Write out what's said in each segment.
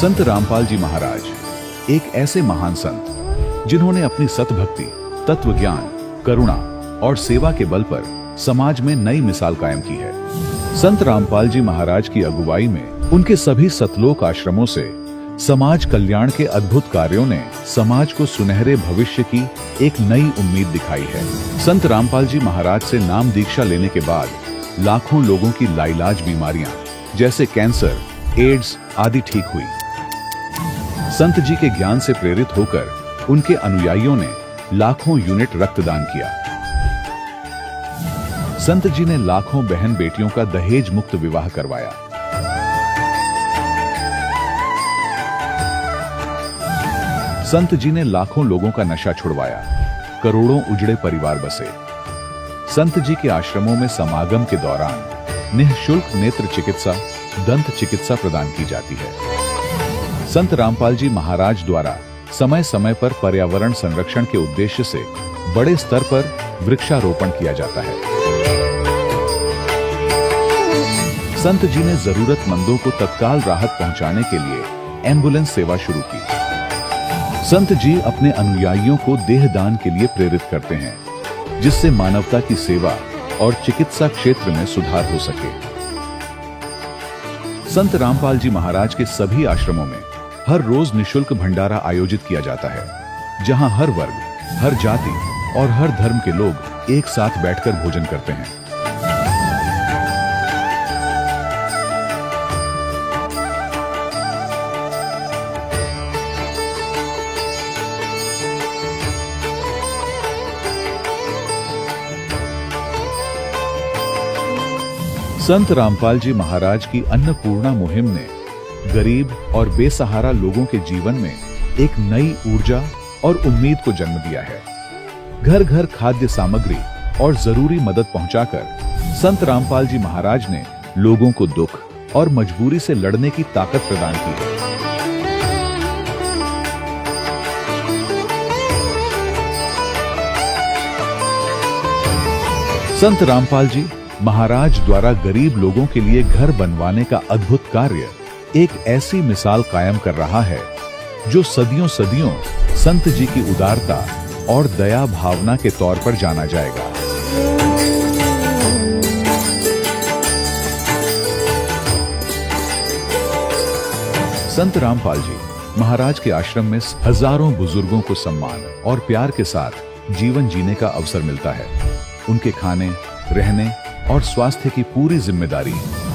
संत रामपाल जी महाराज एक ऐसे महान संत जिन्होंने अपनी सतभक्ति, तत्व ज्ञान, करुणा और सेवा के बल पर समाज में नई मिसाल कायम की है। संत रामपाल जी महाराज की अगुवाई में उनके सभी सतलोक आश्रमों से समाज कल्याण के अद्भुत कार्यों ने समाज को सुनहरे भविष्य की एक नई उम्मीद दिखाई है। संत रामपाल जी महाराज से नाम दीक्षा लेने के बाद लाखों लोगों की लाइलाज बीमारियां जैसे कैंसर, एड्स आदि ठीक हुई। संत जी के ज्ञान से प्रेरित होकर उनके अनुयायियों ने लाखों यूनिट रक्तदान किया। संत जी ने लाखों बहन बेटियों का दहेज मुक्त विवाह करवाया। संत जी ने लाखों लोगों का नशा छुड़वाया, करोड़ों उजड़े परिवार बसे। संत जी के आश्रमों में समागम के दौरान निःशुल्क नेत्र चिकित्सा, दंत चिकित्सा प्रदान की जाती है। संत रामपाल जी महाराज द्वारा समय समय पर पर्यावरण संरक्षण के उद्देश्य से बड़े स्तर पर वृक्षारोपण किया जाता है। संत जी ने जरूरतमंदों को तत्काल राहत पहुंचाने के लिए एम्बुलेंस सेवा शुरू की। संत जी अपने अनुयायियों को देहदान के लिए प्रेरित करते हैं, जिससे मानवता की सेवा और चिकित्सा क्षेत्र में सुधार हो सके। संत रामपाल जी महाराज के सभी आश्रमों में हर रोज निःशुल्क भंडारा आयोजित किया जाता है, जहां हर वर्ग, हर जाति और हर धर्म के लोग एक साथ बैठकर भोजन करते हैं। संत रामपाल जी महाराज की अन्नपूर्णा मुहिम ने गरीब और बेसहारा लोगों के जीवन में एक नई ऊर्जा और उम्मीद को जन्म दिया है। घर घर खाद्य सामग्री और जरूरी मदद पहुंचाकर संत रामपाल जी महाराज ने लोगों को दुख और मजबूरी से लड़ने की ताकत प्रदान की है। संत रामपाल जी महाराज द्वारा गरीब लोगों के लिए घर बनवाने का अद्भुत कार्य एक ऐसी मिसाल कायम कर रहा है जो सदियों सदियों संत जी की उदारता और दया भावना के तौर पर जाना जाएगा। संत रामपाल जी महाराज के आश्रम में हजारों बुजुर्गों को सम्मान और प्यार के साथ जीवन जीने का अवसर मिलता है। उनके खाने, रहने और स्वास्थ्य की पूरी जिम्मेदारी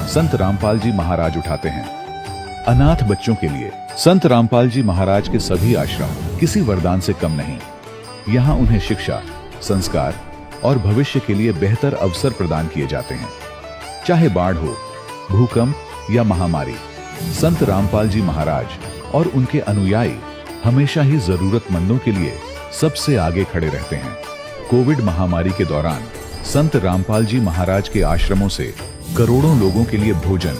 संत रामपाल जी महाराज उठाते हैं। अनाथ बच्चों के लिए संत रामपाल जी महाराज के सभी आश्रम किसी वरदान से कम नहीं। यहाँ उन्हें शिक्षा, संस्कार और भविष्य के लिए बेहतर अवसर प्रदान किए जाते हैं। चाहे बाढ़ हो, भूकंप या महामारी, संत रामपाल जी महाराज और उनके अनुयायी हमेशा ही जरूरतमंदों के लिए सबसे आगे खड़े रहते हैं। कोविड महामारी के दौरान संत रामपाल जी महाराज के आश्रमों से करोड़ों लोगों के लिए भोजन,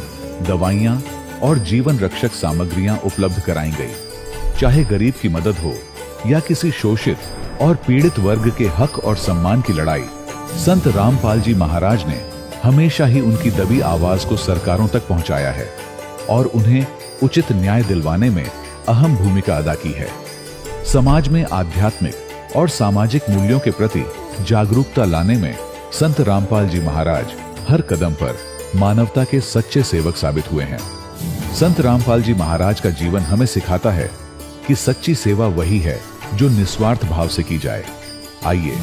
दवाइयां और जीवन रक्षक सामग्रियां उपलब्ध कराई गई। चाहे गरीब की मदद हो या किसी शोषित और पीड़ित वर्ग के हक और सम्मान की लड़ाई, संत रामपाल जी महाराज ने हमेशा ही उनकी दबी आवाज को सरकारों तक पहुंचाया है और उन्हें उचित न्याय दिलवाने में अहम भूमिका अदा की है। समाज में आध्यात्मिक और सामाजिक मूल्यों के प्रति जागरूकता लाने में संत रामपाल जी महाराज हर कदम पर मानवता के सच्चे सेवक साबित हुए हैं। संत रामपाल जी महाराज का जीवन हमें सिखाता है कि सच्ची सेवा वही है जो निस्वार्थ भाव से की जाए। आइए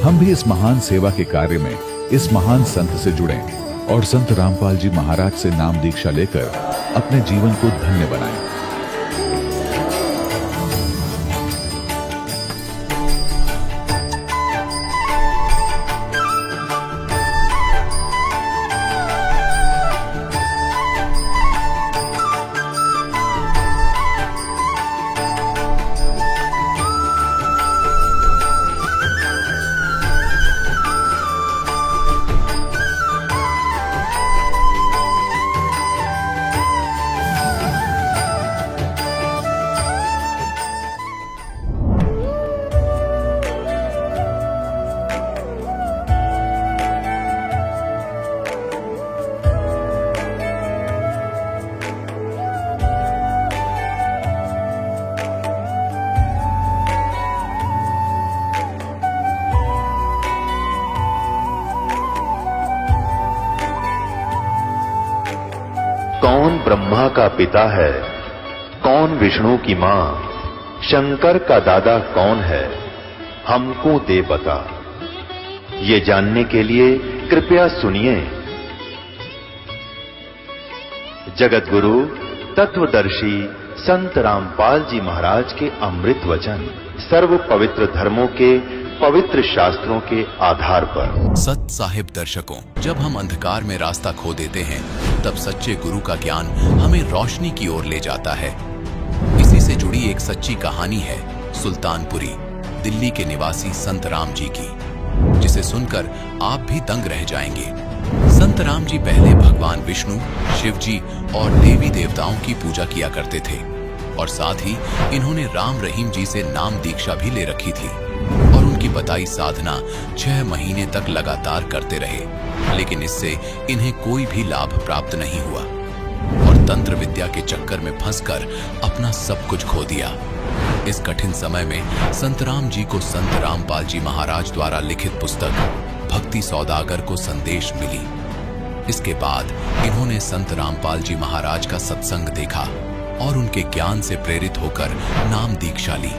हम भी इस महान सेवा के कार्य में इस महान संत से जुड़ें और संत रामपाल जी महाराज से नाम दीक्षा लेकर अपने जीवन को धन्य बनाएं। कौन ब्रह्मा का पिता है, कौन विष्णु की मां, शंकर का दादा कौन है, हमको दे बता। ये जानने के लिए कृपया सुनिए। जगत गुरु तत्वदर्शी संत रामपाल जी महाराज के अमृत वचन सर्व पवित्र धर्मों के पवित्र शास्त्रों के आधार पर। सत साहिब दर्शकों, जब हम अंधकार में रास्ता खो देते हैं तब सच्चे गुरु का ज्ञान हमें रोशनी की ओर ले जाता है। इसी से जुड़ी एक सच्ची कहानी है सुल्तानपुरी, दिल्ली के निवासी संत राम जी की, जिसे सुनकर आप भी दंग रह जाएंगे। संत राम जी पहले भगवान विष्णु, शिव जी और देवी देवताओं की पूजा किया करते थे और साथ ही इन्होंने राम रहीम जी से नाम दीक्षा भी ले रखी थी और उनकी बताई साधना 6 महीने तक लगातार करते रहे, लेकिन इससे इन्हें कोई भी लाभ प्राप्त नहीं हुआ और तंत्र विद्या के चक्कर में फंसकर अपना सब कुछ खो दिया। इस कठिन समय में संत राम जी को संत रामपाल जी महाराज द्वारा लिखित पुस्तक भक्ति सौदागर को संदेश मिली। इसके बाद इन्होंने संत रामपाल जी महाराज का सत्संग देखा और उनके ज्ञान से प्रेरित होकर नाम दीक्षा ली।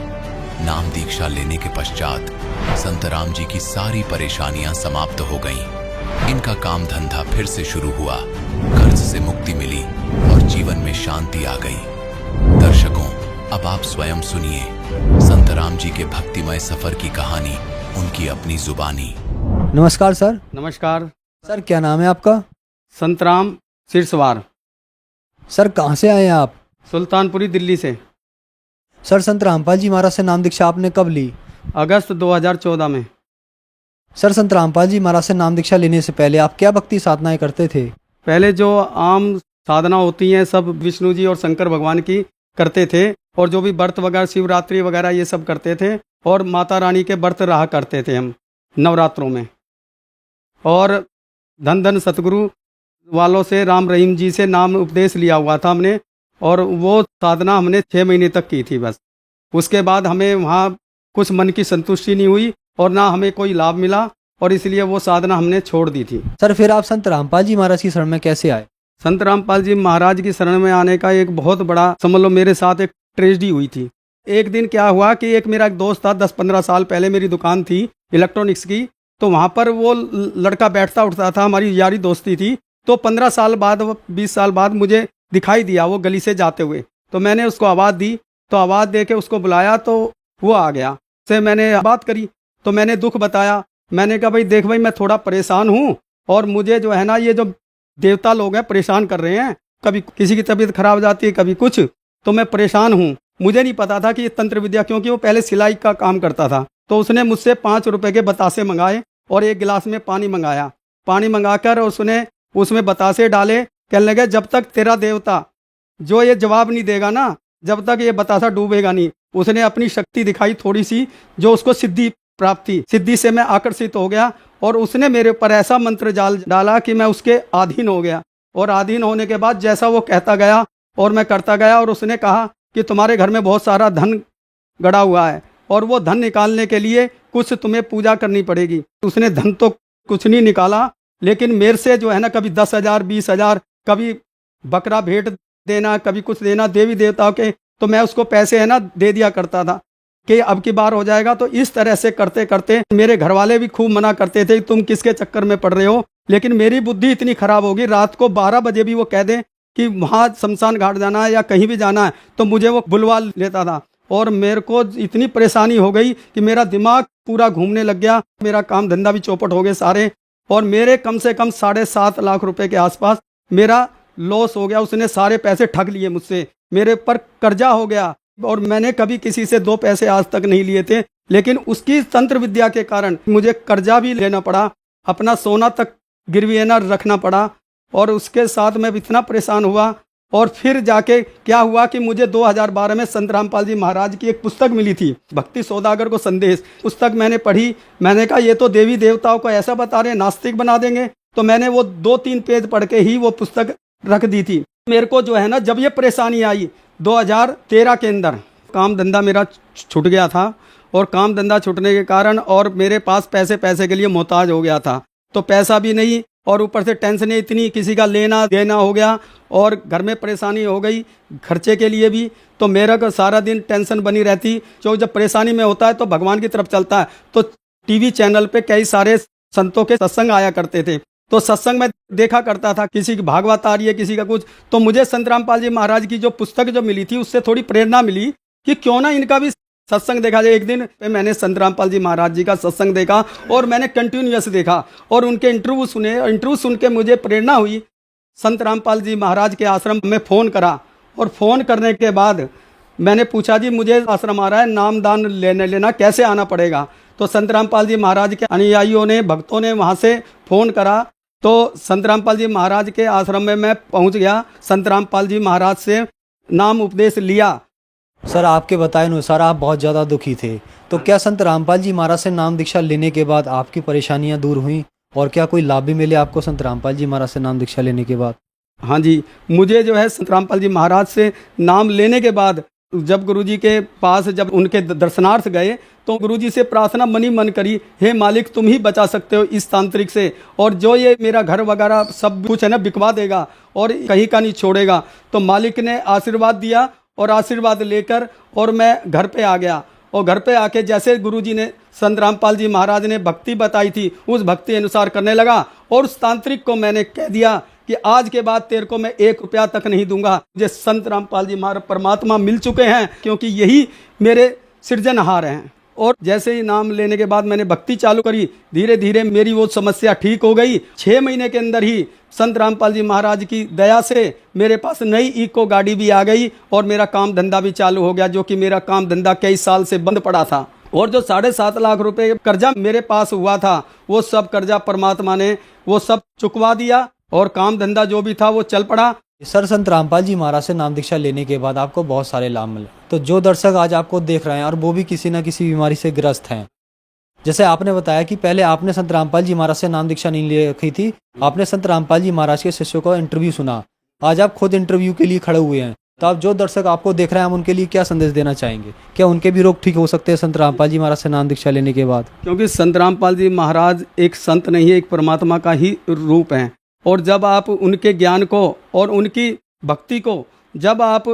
नाम दीक्षा लेने के पश्चात संत राम जी की सारी परेशानियां समाप्त हो गईं। इनका काम धंधा फिर से शुरू हुआ, कर्ज से मुक्ति मिली और जीवन में शांति आ गई। दर्शकों, अब आप स्वयं सुनिए संत राम जी के भक्तिमय सफर की कहानी, उनकी अपनी जुबानी। नमस्कार सर। नमस्कार सर, क्या नाम है आपका? संतराम सिरसवार, सर कहाँ से आए हैं आप? सुल्तानपुरी, दिल्ली से। सर, संत रामपाल जी महाराज से नाम दीक्षा आपने कब ली? अगस्त 2014 में। सर, संत रामपाल जी महाराज से नाम दीक्षा लेने से पहले आप क्या भक्ति साधनाएं करते थे? पहले जो आम साधना होती हैं सब विष्णु जी और शंकर भगवान की करते थे और जो भी व्रत वगैरह, शिवरात्रि वगैरह ये सब करते थे और माता रानी के व्रत रहा करते थे हम नवरात्रों में। और धन धन सतगुरु वालों से, राम रहीम जी से नाम उपदेश लिया हुआ था हमने और वो साधना हमने 6 महीने तक की थी बस। उसके बाद हमें वहाँ कुछ मन की संतुष्टि नहीं हुई और ना हमें कोई लाभ मिला और इसलिए वो साधना हमने छोड़ दी थी। सर, फिर आप संत रामपाल जी महाराज की शरण में कैसे आए? संत रामपाल जी महाराज की शरण में आने का एक बहुत बड़ा, समझ लो मेरे साथ एक ट्रेजेडी हुई थी। एक दिन क्या हुआ कि एक मेरा एक दोस्त था, 10-15 साल पहले मेरी दुकान थी इलेक्ट्रॉनिक्स की, तो वहाँ पर वो लड़का बैठता उठता था, हमारी यारी दोस्ती थी। तो 15 साल बाद, 20 साल बाद मुझे दिखाई दिया वो गली से जाते हुए, तो मैंने उसको आवाज़ दी, तो आवाज़ दे के उसको बुलाया तो वो आ गया। से मैंने बात करी तो मैंने दुख बताया। मैंने कहा भाई देख भाई, मैं थोड़ा परेशान हूँ और मुझे जो है ना ये जो देवता लोग हैं परेशान कर रहे हैं, कभी किसी की तबीयत खराब हो जाती है, कभी कुछ, तो मैं परेशान हूँ। मुझे नहीं पता था कि ये तंत्र विद्या, क्योंकि वो पहले सिलाई का काम करता था। तो उसने मुझसे 5 रुपए के बतासे मंगाए और एक गिलास में पानी मंगाया। पानी मंगाकर उसने उसमें बतासे डाले, कहने लगे जब तक तेरा देवता जो ये जवाब नहीं देगा ना, जब तक ये बतासा डूबेगा नहीं। उसने अपनी शक्ति दिखाई थोड़ी सी, जो उसको सिद्धि प्राप्त थी। सिद्धि से मैं आकर्षित हो गया और उसने मेरे ऊपर ऐसा मंत्र जाल डाला कि मैं उसके अधीन हो गया। और अधीन होने के बाद जैसा वो कहता गया और मैं करता गया, और उसने कहा कि तुम्हारे घर में बहुत सारा धन गड़ा हुआ है और वो धन निकालने के लिए कुछ तुम्हें पूजा करनी पड़ेगी। उसने धन तो कुछ नहीं निकाला, लेकिन मेरे से जो है ना कभी 10,000, 20,000, कभी बकरा भेंट देना, कभी कुछ देना देवी देवताओं के, तो मैं उसको पैसे है ना दे दिया करता था कि अब की बार हो जाएगा। तो इस तरह से करते करते मेरे घर वाले भी खूब मना करते थे तुम किसके चक्कर में पड़ रहे हो, लेकिन मेरी बुद्धि इतनी खराब होगी, रात को 12 बजे भी वो कह दें कि वहाँ शमशान घाट जाना है या कहीं भी जाना है तो मुझे वो बुलवा लेता था। और मेरे को इतनी परेशानी हो गई कि मेरा दिमाग पूरा घूमने लग गया, मेरा काम धंधा भी चौपट हो गए सारे, और मेरे कम से कम 7.5 लाख रुपए के आसपास मेरा लॉस हो गया। उसने सारे पैसे ठग लिए मुझसे, मेरे ऊपर कर्जा हो गया और मैंने कभी किसी से 2 पैसे आज तक नहीं लिए थे, लेकिन उसकी तंत्र विद्या के कारण मुझे कर्जा भी लेना पड़ा, अपना सोना तक गिरवी रखना पड़ा। और उसके साथ मैं इतना परेशान हुआ। और फिर जाके क्या हुआ कि मुझे 2012 में संत रामपाल जी महाराज की एक पुस्तक मिली थी, भक्ति सौदागर को संदेश। पुस्तक मैंने पढ़ी, मैंने कहा ये तो देवी देवताओं को ऐसा बता रहे हैं, नास्तिक बना देंगे। तो मैंने वो 2-3 पेज पढ़ के ही वो पुस्तक रख दी थी। मेरे को जो है ना, जब ये परेशानी आई 2013 के अंदर, काम धंधा मेरा छूट गया था और काम धंधा छूटने के कारण और मेरे पास पैसे के लिए मोहताज हो गया था, तो पैसा भी नहीं और ऊपर से टेंशनें इतनी, किसी का लेना देना हो गया और घर में परेशानी हो गई खर्चे के लिए भी, तो मेरा को सारा दिन टेंशन बनी रहती। जो जब परेशानी में होता है तो भगवान की तरफ चलता है। तो टीवी चैनल पे कई सारे संतों के सत्संग आया करते थे, तो सत्संग में देखा करता था, किसी की भागवत आ रही है, किसी का कुछ। तो मुझे संत रामपाल जी महाराज की जो पुस्तक जो मिली थी उससे थोड़ी प्रेरणा मिली कि क्यों ना इनका भी सत्संग देखा जाए। एक दिन पे मैंने संत रामपाल जी महाराज जी का सत्संग देखा और मैंने कंटिन्यूअस देखा और उनके इंटरव्यू सुने। इंटरव्यू सुन के मुझे प्रेरणा हुई। संत रामपाल जी महाराज के आश्रम में फ़ोन करा और फ़ोन करने के बाद मैंने पूछा, जी मुझे आश्रम आ रहा है, नाम दान लेना कैसे आना पड़ेगा। तो संत रामपाल जी महाराज के अनुयायियों ने, भक्तों ने वहाँ से फ़ोन करा, तो संत रामपाल जी महाराज के आश्रम में मैं पहुँच गया। संत रामपाल जी महाराज से नाम उपदेश लिया। सर आपके बताए अनुसार आप बहुत ज़्यादा दुखी थे, तो क्या संत रामपाल जी महाराज से नाम दीक्षा लेने के बाद आपकी परेशानियां दूर हुई और क्या कोई लाभ भी मिले आपको संत रामपाल जी महाराज से नाम दीक्षा लेने के बाद? हाँ जी, मुझे जो है संत रामपाल जी महाराज से नाम लेने के बाद जब गुरुजी के पास जब उनके दर्शनार्थ गए तो गुरुजी से प्रार्थना मनी मन करी, हे मालिक तुम ही बचा सकते हो इस तांत्रिक से, और जो ये मेरा घर वगैरह सब कुछ है ना बिकवा देगा और कहीं का नहीं छोड़ेगा। तो मालिक ने आशीर्वाद दिया और आशीर्वाद लेकर और मैं घर पे आ गया। और घर पे आके जैसे गुरुजी ने, संत रामपाल जी महाराज ने भक्ति बताई थी उस भक्ति अनुसार करने लगा और उस तांत्रिक को मैंने कह दिया कि आज के बाद तेरे को मैं 1 रुपया तक नहीं दूंगा। मुझे संत रामपाल जी महाराज परमात्मा मिल चुके हैं क्योंकि यही मेरे सृजनहार हैं। और जैसे ही नाम लेने के बाद मैंने भक्ति चालू करी, धीरे धीरे मेरी वो समस्या ठीक हो गई। 6 महीने के अंदर ही संत रामपाल जी महाराज की दया से मेरे पास नई इको गाड़ी भी आ गई और मेरा काम धंधा भी चालू हो गया, जो कि मेरा काम धंधा कई साल से बंद पड़ा था। और जो 7.5 लाख रुपए कर्जा मेरे पास हुआ था वो सब कर्जा परमात्मा ने वो सब चुकवा दिया और काम धंधा जो भी था वो चल पड़ा। सर संत रामपाल जी महाराज से नाम दीक्षा लेने के बाद आपको बहुत सारे लाभ मिले, तो जो दर्शक आज आपको देख रहे हैं और वो भी किसी न किसी बीमारी से ग्रस्त हैं, जैसे आपने बताया कि पहले आपने संत रामपाल जी महाराज से नाम दीक्षा नहीं ले रखी थी, आपने संत रामपाल जी महाराज के शिष्यों का इंटरव्यू सुना, आज आप खुद इंटरव्यू के लिए खड़े हुए हैं, तो आप जो दर्शक आपको देख रहे हैं हम उनके लिए क्या संदेश देना चाहेंगे? क्या उनके भी रोग ठीक हो सकते हैं संत रामपाल जी महाराज से नाम दीक्षा लेने के बाद? क्योंकि संत रामपाल जी महाराज एक संत नहीं है, एक परमात्मा का ही रूप है। और जब आप उनके ज्ञान को और उनकी भक्ति को जब आप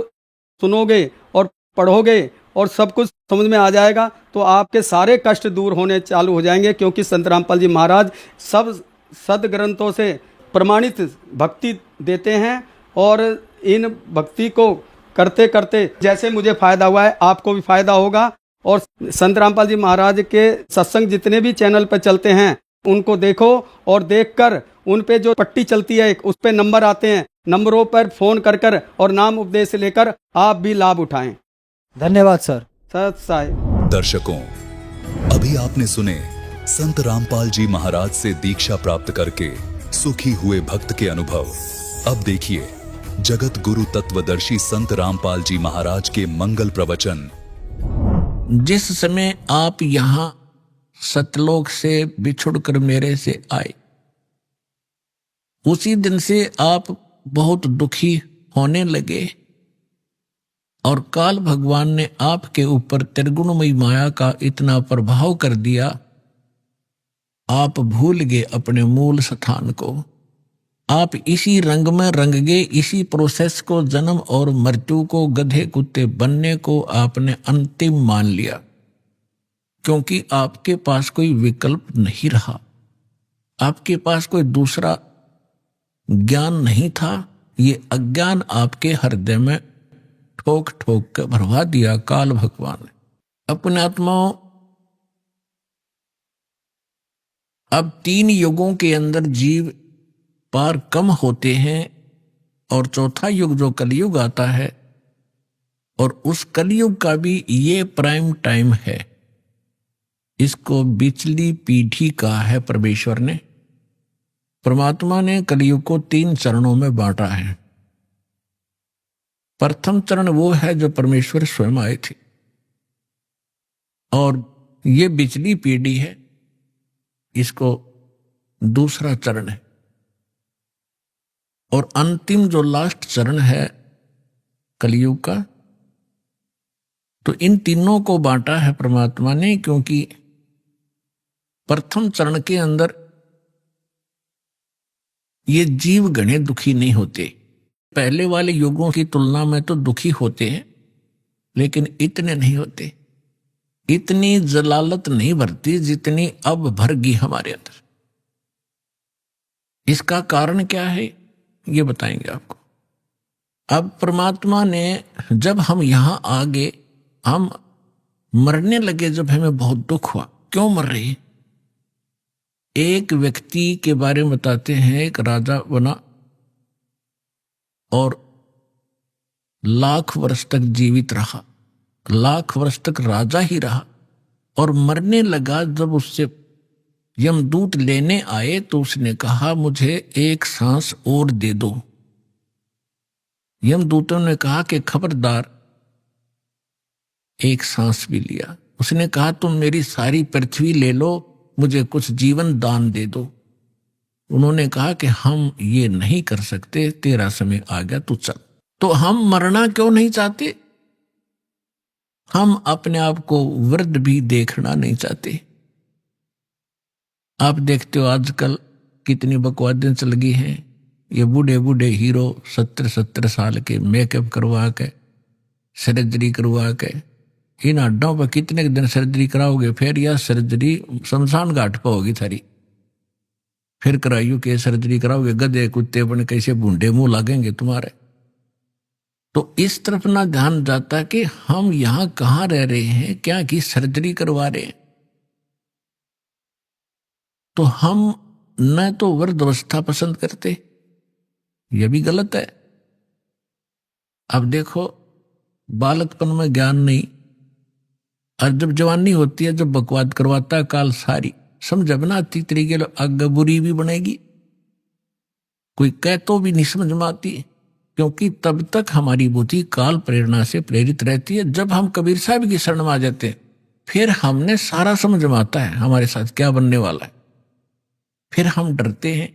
सुनोगे और पढ़ोगे और सब कुछ समझ में आ जाएगा तो आपके सारे कष्ट दूर होने चालू हो जाएंगे। क्योंकि संत रामपाल जी महाराज सब सदग्रंथों से प्रमाणित भक्ति देते हैं और इन भक्ति को करते करते जैसे मुझे फ़ायदा हुआ है आपको भी फ़ायदा होगा। और संत रामपाल जी महाराज के सत्संग जितने भी चैनल पर चलते हैं उनको देखो और देखकर उन पे जो पट्टी चलती है उस पे नंबर आते हैं, नंबरों पर फ़ोन कर और नाम उपदेश लेकर आप भी लाभ उठाएं। धन्यवाद सर। सत साई। दर्शकों, अभी आपने सुने संत रामपाल जी महाराज से दीक्षा प्राप्त करके सुखी हुए भक्त के अनुभव। अब देखिए जगत गुरु तत्वदर्शी संत रामपाल जी महाराज के मंगल प्रवचन। जिस समय आप यहां सतलोक से बिछुड़कर मेरे से आए, उसी दिन से आप बहुत दुखी होने लगे और काल भगवान ने आपके ऊपर त्रिगुणमयी माया का इतना प्रभाव कर दिया, आप भूल गए अपने मूल स्थान को। आप इसी रंग में रंग गए, इसी प्रोसेस को, जन्म और मृत्यु को, गधे कुत्ते बनने को आपने अंतिम मान लिया, क्योंकि आपके पास कोई विकल्प नहीं रहा, आपके पास कोई दूसरा ज्ञान नहीं था। ये अज्ञान आपके हृदय में ठोक ठोक कर भरवा दिया काल भगवान ने। अपने आत्माओं, अब 3 युगों के अंदर जीव पार कम होते हैं और चौथा युग जो कलयुग आता है, और उस कलयुग का भी ये प्राइम टाइम है। इसको बिचली पीढ़ी का है परमेश्वर ने। परमात्मा ने कलयुग को 3 चरणों में बांटा है। प्रथम चरण वो है जो परमेश्वर स्वयं आए थे, और ये बिचली पीढ़ी है, इसको दूसरा चरण है। और अंतिम जो लास्ट चरण है कलयुग का, तो इन तीनों को बांटा है परमात्मा ने, क्योंकि प्रथम चरण के अंदर ये जीव घने दुखी नहीं होते। पहले वाले युगों की तुलना में तो दुखी होते हैं, लेकिन इतने नहीं होते, इतनी जलालत नहीं भरती जितनी अब भरगी हमारे अंदर। इसका कारण क्या है ये बताएंगे आपको। अब परमात्मा ने, जब हम यहां आ गए, हम मरने लगे, जब हमें बहुत दुख हुआ। क्यों मर रहे? एक व्यक्ति के बारे में बताते हैं, एक राजा बना और लाख वर्ष तक जीवित रहा, लाख वर्ष तक राजा ही रहा, और मरने लगा। जब उससे यमदूत लेने आए तो उसने कहा मुझे एक सांस और दे दो। यमदूतों ने कहा कि खबरदार, एक सांस भी लिया। उसने कहा तुम मेरी सारी पृथ्वी ले लो, मुझे कुछ जीवन दान दे दो। उन्होंने कहा कि हम ये नहीं कर सकते, तेरा समय आ गया, तू चल। तो हम मरना क्यों नहीं चाहते? हम अपने आप को वृद्ध भी देखना नहीं चाहते। आप देखते हो आजकल कितनी बकवादें चल गई हैं। ये बूढ़े बूढ़े हीरो 70-70 साल के मेकअप करवा के, सर्जरी करवा के, इन हड्डों पर कितने दिन सर्जरी कराओगे? फिर यह सर्जरी शमशान घाट पर होगी थारी। फिर कराइयो के सर्जरी कराओगे, गधे कुत्ते बन कैसे बूढ़े मुंह लगेंगे तुम्हारे। तो इस तरफ ना ध्यान जाता कि हम यहां कहां रह रहे हैं, क्या की सर्जरी करवा रहे हैं। तो हम न तो वृद्धावस्था पसंद करते, यह भी गलत है। अब देखो, बालकपन में ज्ञान नहीं, और जब जवानी होती है, जब बकवाद करवाता है काल सारी, समझ बनाती तरीके आगे बुरी भी बनेगी, कोई कह तो भी नहीं समझ में आती, क्योंकि तब तक हमारी बुद्धि काल प्रेरणा से प्रेरित रहती है। जब हम कबीर साहब की शरण में आ जाते हैं, फिर हमने सारा समझ में आता है हमारे साथ क्या बनने वाला है। फिर हम डरते हैं,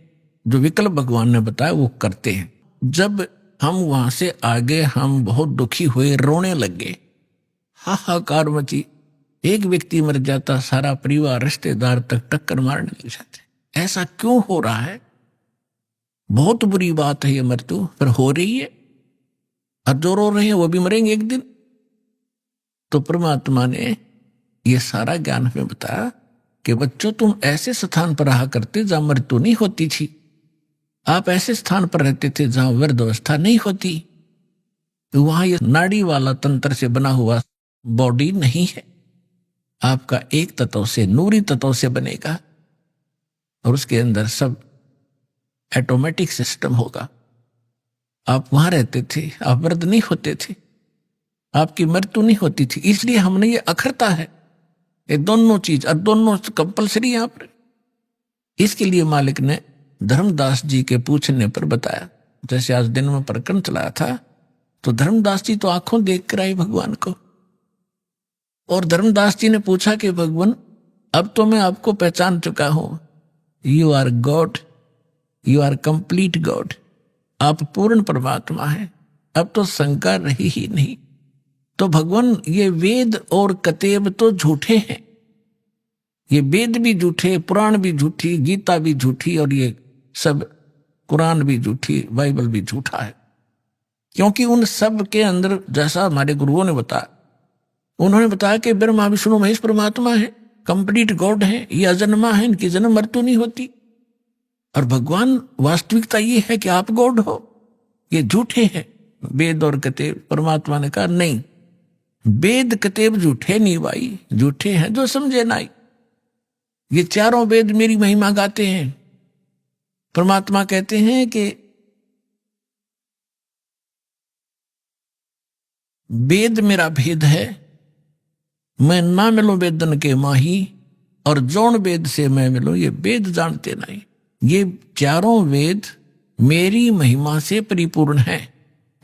जो विकल्प भगवान ने बताया वो करते हैं। जब हम वहां से आगे, हम बहुत दुखी हुए, रोने लगे, हाहाकार मची। एक व्यक्ति मर जाता, सारा परिवार रिश्तेदार तक टक्कर मारने लग जाते। ऐसा क्यों हो रहा है? बहुत बुरी बात है ये मृत्यु, पर हो रही है, और जो रो रहे हैं वो भी मरेंगे एक दिन। तो परमात्मा ने ये सारा ज्ञान हमें बताया कि बच्चों, तुम ऐसे स्थान पर रहा करते जहां मृत्यु नहीं होती थी। आप ऐसे स्थान पर रहते थे जहां वृद्धावस्था नहीं होती। वहां ये नाड़ी वाला तंत्र से बना हुआ बॉडी नहीं है। आपका एक तत्व से, नूरी तत्व से बनेगा, और उसके अंदर सब ऑटोमेटिक सिस्टम होगा। आप वहां रहते थे, आप वृद्ध नहीं होते थे, आपकी मृत्यु नहीं होती थी। इसलिए हमने ये अखरता है, ये दोनों चीज, और दोनों कंपलसरी यहां पर। इसके लिए मालिक ने धर्मदास जी के पूछने पर बताया। जैसे आज दिन में प्रकरण चलाया था, तो धर्मदास जी तो आंखों देख कर आए भगवान को, और धर्मदास जी ने पूछा कि भगवान, अब तो मैं आपको पहचान चुका हूं, you are God, you are complete God, आप पूर्ण परमात्मा हैं, अब तो शंका रही ही नहीं। तो भगवान, ये वेद और कतेब तो झूठे हैं, ये वेद भी झूठे, पुराण भी झूठी, गीता भी झूठी, और ये सब कुरान भी झूठी, बाइबल भी झूठा है। क्योंकि उन सब के अंदर, जैसा हमारे गुरुओं ने बताया, उन्होंने बताया कि ब्रह्मा विष्णु महेश परमात्मा है, कंप्लीट गॉड है, ये अजन्मा है, इनकी जन्म मृत्यु नहीं होती। और भगवान, वास्तविकता ये है कि आप गॉड हो, ये झूठे हैं वेद और कतेब। परमात्मा ने कहा नहीं, वेद कतेब झूठे नहीं भाई, झूठे हैं जो समझे नाई। ये चारों वेद मेरी महिमा गाते हैं। परमात्मा कहते हैं कि वेद मेरा भेद है, मैं ना मिलूं वेदन के माही, और जौन वेद से मैं मिलूं ये वेद जानते नहीं। ये चारों वेद मेरी महिमा से परिपूर्ण हैं,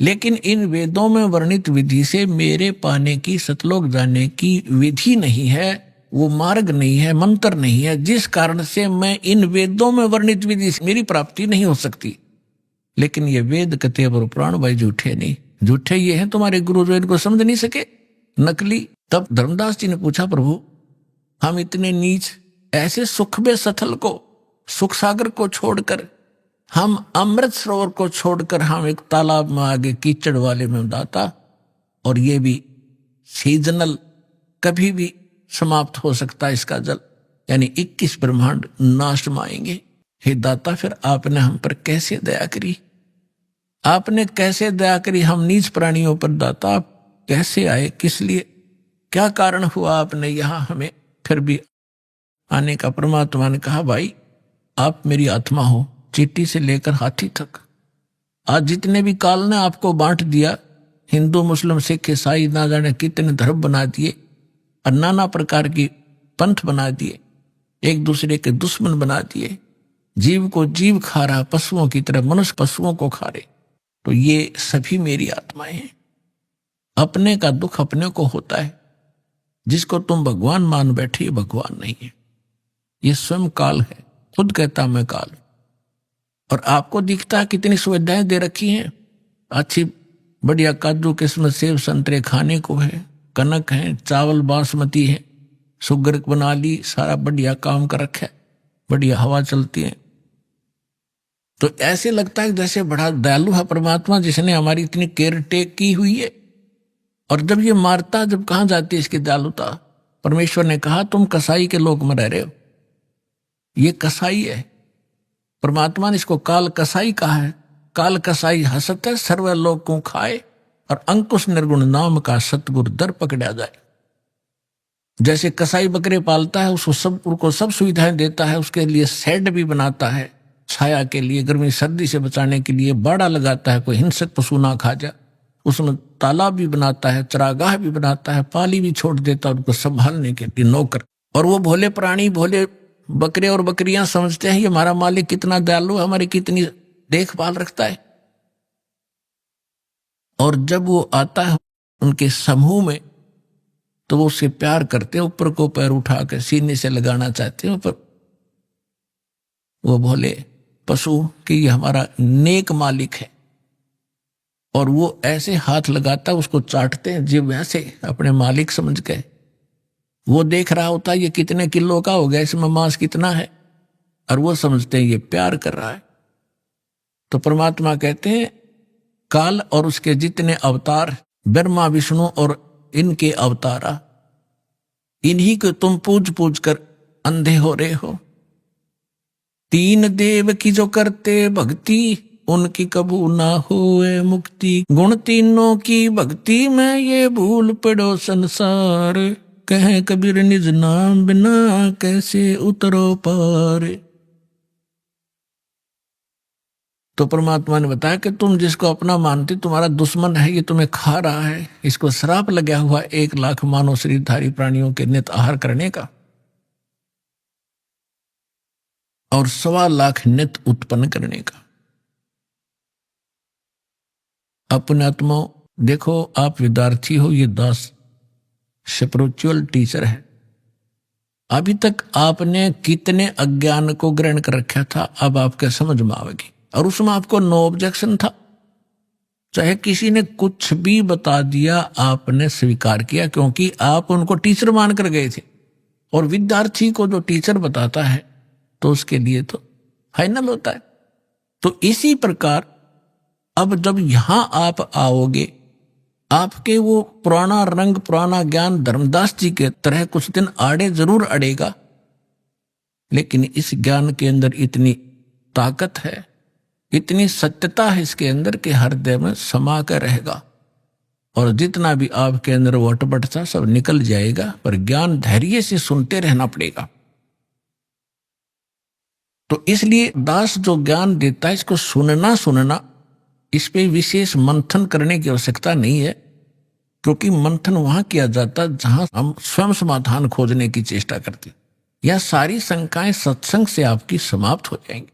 लेकिन इन वेदों में वर्णित विधि से मेरे पाने की, सतलोक जाने की विधि नहीं है, वो मार्ग नहीं है, मंत्र नहीं है, जिस कारण से मैं इन वेदों में वर्णित विधि से मेरी प्राप्ति नहीं हो सकती। लेकिन ये वेद कतेब और पुराण भाई झूठे नहीं, झूठे ये हैं तुम्हारे गुरु जो इनको समझ नहीं सके, नकली। तब धर्मदास जी ने पूछा, प्रभु हम इतने नीच, ऐसे सुख में सथल को, सुख सागर को छोड़कर हम अमृत सरोवर को छोड़कर हम एक तालाब में आगे कीचड़ वाले में दाता, और ये भी सीजनल, कभी भी समाप्त हो सकता है इसका जल, यानी 21 ब्रह्मांड नाश में आएंगे। हे दाता, फिर आपने हम पर कैसे दया करी, आपने कैसे दया करी हम नीच प्राणियों पर दाता, आप कैसे आए, किस लिए, क्या कारण हुआ आपने यहां हमें फिर भी आने का। परमात्मा ने कहा, भाई आप मेरी आत्मा हो, चींटी से लेकर हाथी तक। आज जितने भी काल ने आपको बांट दिया, हिंदू मुस्लिम सिख ईसाई ना जाने कितने धर्म बना दिए और नाना प्रकार की पंथ बना दिए, एक दूसरे के दुश्मन बना दिए, जीव को जीव खा रहा, पशुओं की तरह मनुष्य पशुओं को खा रहे, तो ये सभी मेरी आत्माएं हैं। अपने का दुख अपने को होता है। जिसको तुम भगवान मान बैठे, ये भगवान नहीं है, ये स्वयं काल है, खुद कहता मैं काल। और आपको दिखता है कितनी सुविधाएं दे रखी हैं, अच्छी बढ़िया काजू किस्मत सेब संतरे खाने को है, कनक है, चावल बासमती है, शुगर बना ली, सारा बढ़िया काम कर रखा है, बढ़िया हवा चलती है। तो ऐसे लगता है जैसे बड़ा दयालु है परमात्मा, जिसने हमारी इतनी केयर टेक की हुई है। और जब ये मारता, जब कहाँ जाती है इसकी दयालुता। परमेश्वर ने कहा, तुम कसाई के लोक में रह रहे हो, ये कसाई है। परमात्मा ने इसको काल कसाई कहा है। काल कसाई हसत है, सर्व लोक को खाए, और अंकुश निर्गुण नाम का सतगुरु दर पकड़ा जाए। जैसे कसाई बकरे पालता है, उसको सब सुविधाएं देता है, उसके लिए शेड भी बनाता है छाया के लिए, गर्मी सर्दी से बचाने के लिए बाड़ा लगाता है, कोई हिंसक पशु ना खा जाए, उसमें तालाब भी बनाता है, चरागाह भी बनाता है, पाली भी छोड़ देता है उनको संभालने के लिए नौकर। और वो भोले प्राणी, भोले बकरे और बकरियां समझते हैं ये हमारा मालिक कितना दयालु, हमारी कितनी देखभाल रखता है। और जब वो आता है उनके समूह में, तो वो उससे प्यार करते हैं, ऊपर को पैर उठाकर सीने से लगाना चाहते हैं, पर वो भोले पशु कि ये हमारा नेक मालिक है। और वो ऐसे हाथ लगाता है, उसको चाटते हैं जीव, वैसे अपने मालिक समझ के। वो देख रहा होता है ये कितने किलो का हो गया, इसमें मांस कितना है, और वो समझते हैं ये प्यार कर रहा है। तो परमात्मा कहते हैं, काल और उसके जितने अवतार, ब्रह्मा विष्णु और इनके अवतारा, इन्हीं को तुम पूज पूज कर अंधे हो रहे हो। तीन देव की जो करते भक्ति, उनकी कबू ना होए मुक्ति। गुण तीनों की भक्ति में ये भूल पड़ो संसार, कहे कबीर निज नाम बिना कैसे उतरो पार। तो परमात्मा ने बताया कि तुम जिसको अपना मानते, तुम्हारा दुश्मन है, ये तुम्हें खा रहा है, इसको श्राप लगा हुआ 1 लाख मानव शरीरधारी प्राणियों के नित आहार करने का, और 1.25 लाख नित उत्पन्न करने का। अपने आत्मा देखो, आप विद्यार्थी हो, ये दास स्पिरिचुअल टीचर है। अभी तक आपने कितने अज्ञान को ग्रहण कर रखा था, अब आपके समझ में आवेगी। और उसमें आपको नो ऑब्जेक्शन था, चाहे किसी ने कुछ भी बता दिया आपने स्वीकार किया, क्योंकि आप उनको टीचर मान कर गए थे। और विद्यार्थी को जो टीचर बताता है तो उसके लिए तो फाइनल होता है। तो इसी प्रकार अब जब यहां आप आओगे, आपके वो पुराना रंग, पुराना ज्ञान धर्मदास जी के तरह कुछ दिन आड़े जरूर अड़ेगा, लेकिन इस ज्ञान के अंदर इतनी ताकत है, इतनी सत्यता है इसके अंदर कि हृदय में समा कर रहेगा। और जितना भी आपके अंदर वो अटपट था सब निकल जाएगा, पर ज्ञान धैर्य से सुनते रहना पड़ेगा। तो इसलिए दास जो ज्ञान देता है, इसको सुनना, इस पे विशेष मंथन करने की आवश्यकता नहीं है, क्योंकि मंथन वहां किया जाता जहां हम स्वयं समाधान खोजने की चेष्टा करते। यह सारी शंकाएं सत्संग से आपकी समाप्त हो जाएंगी।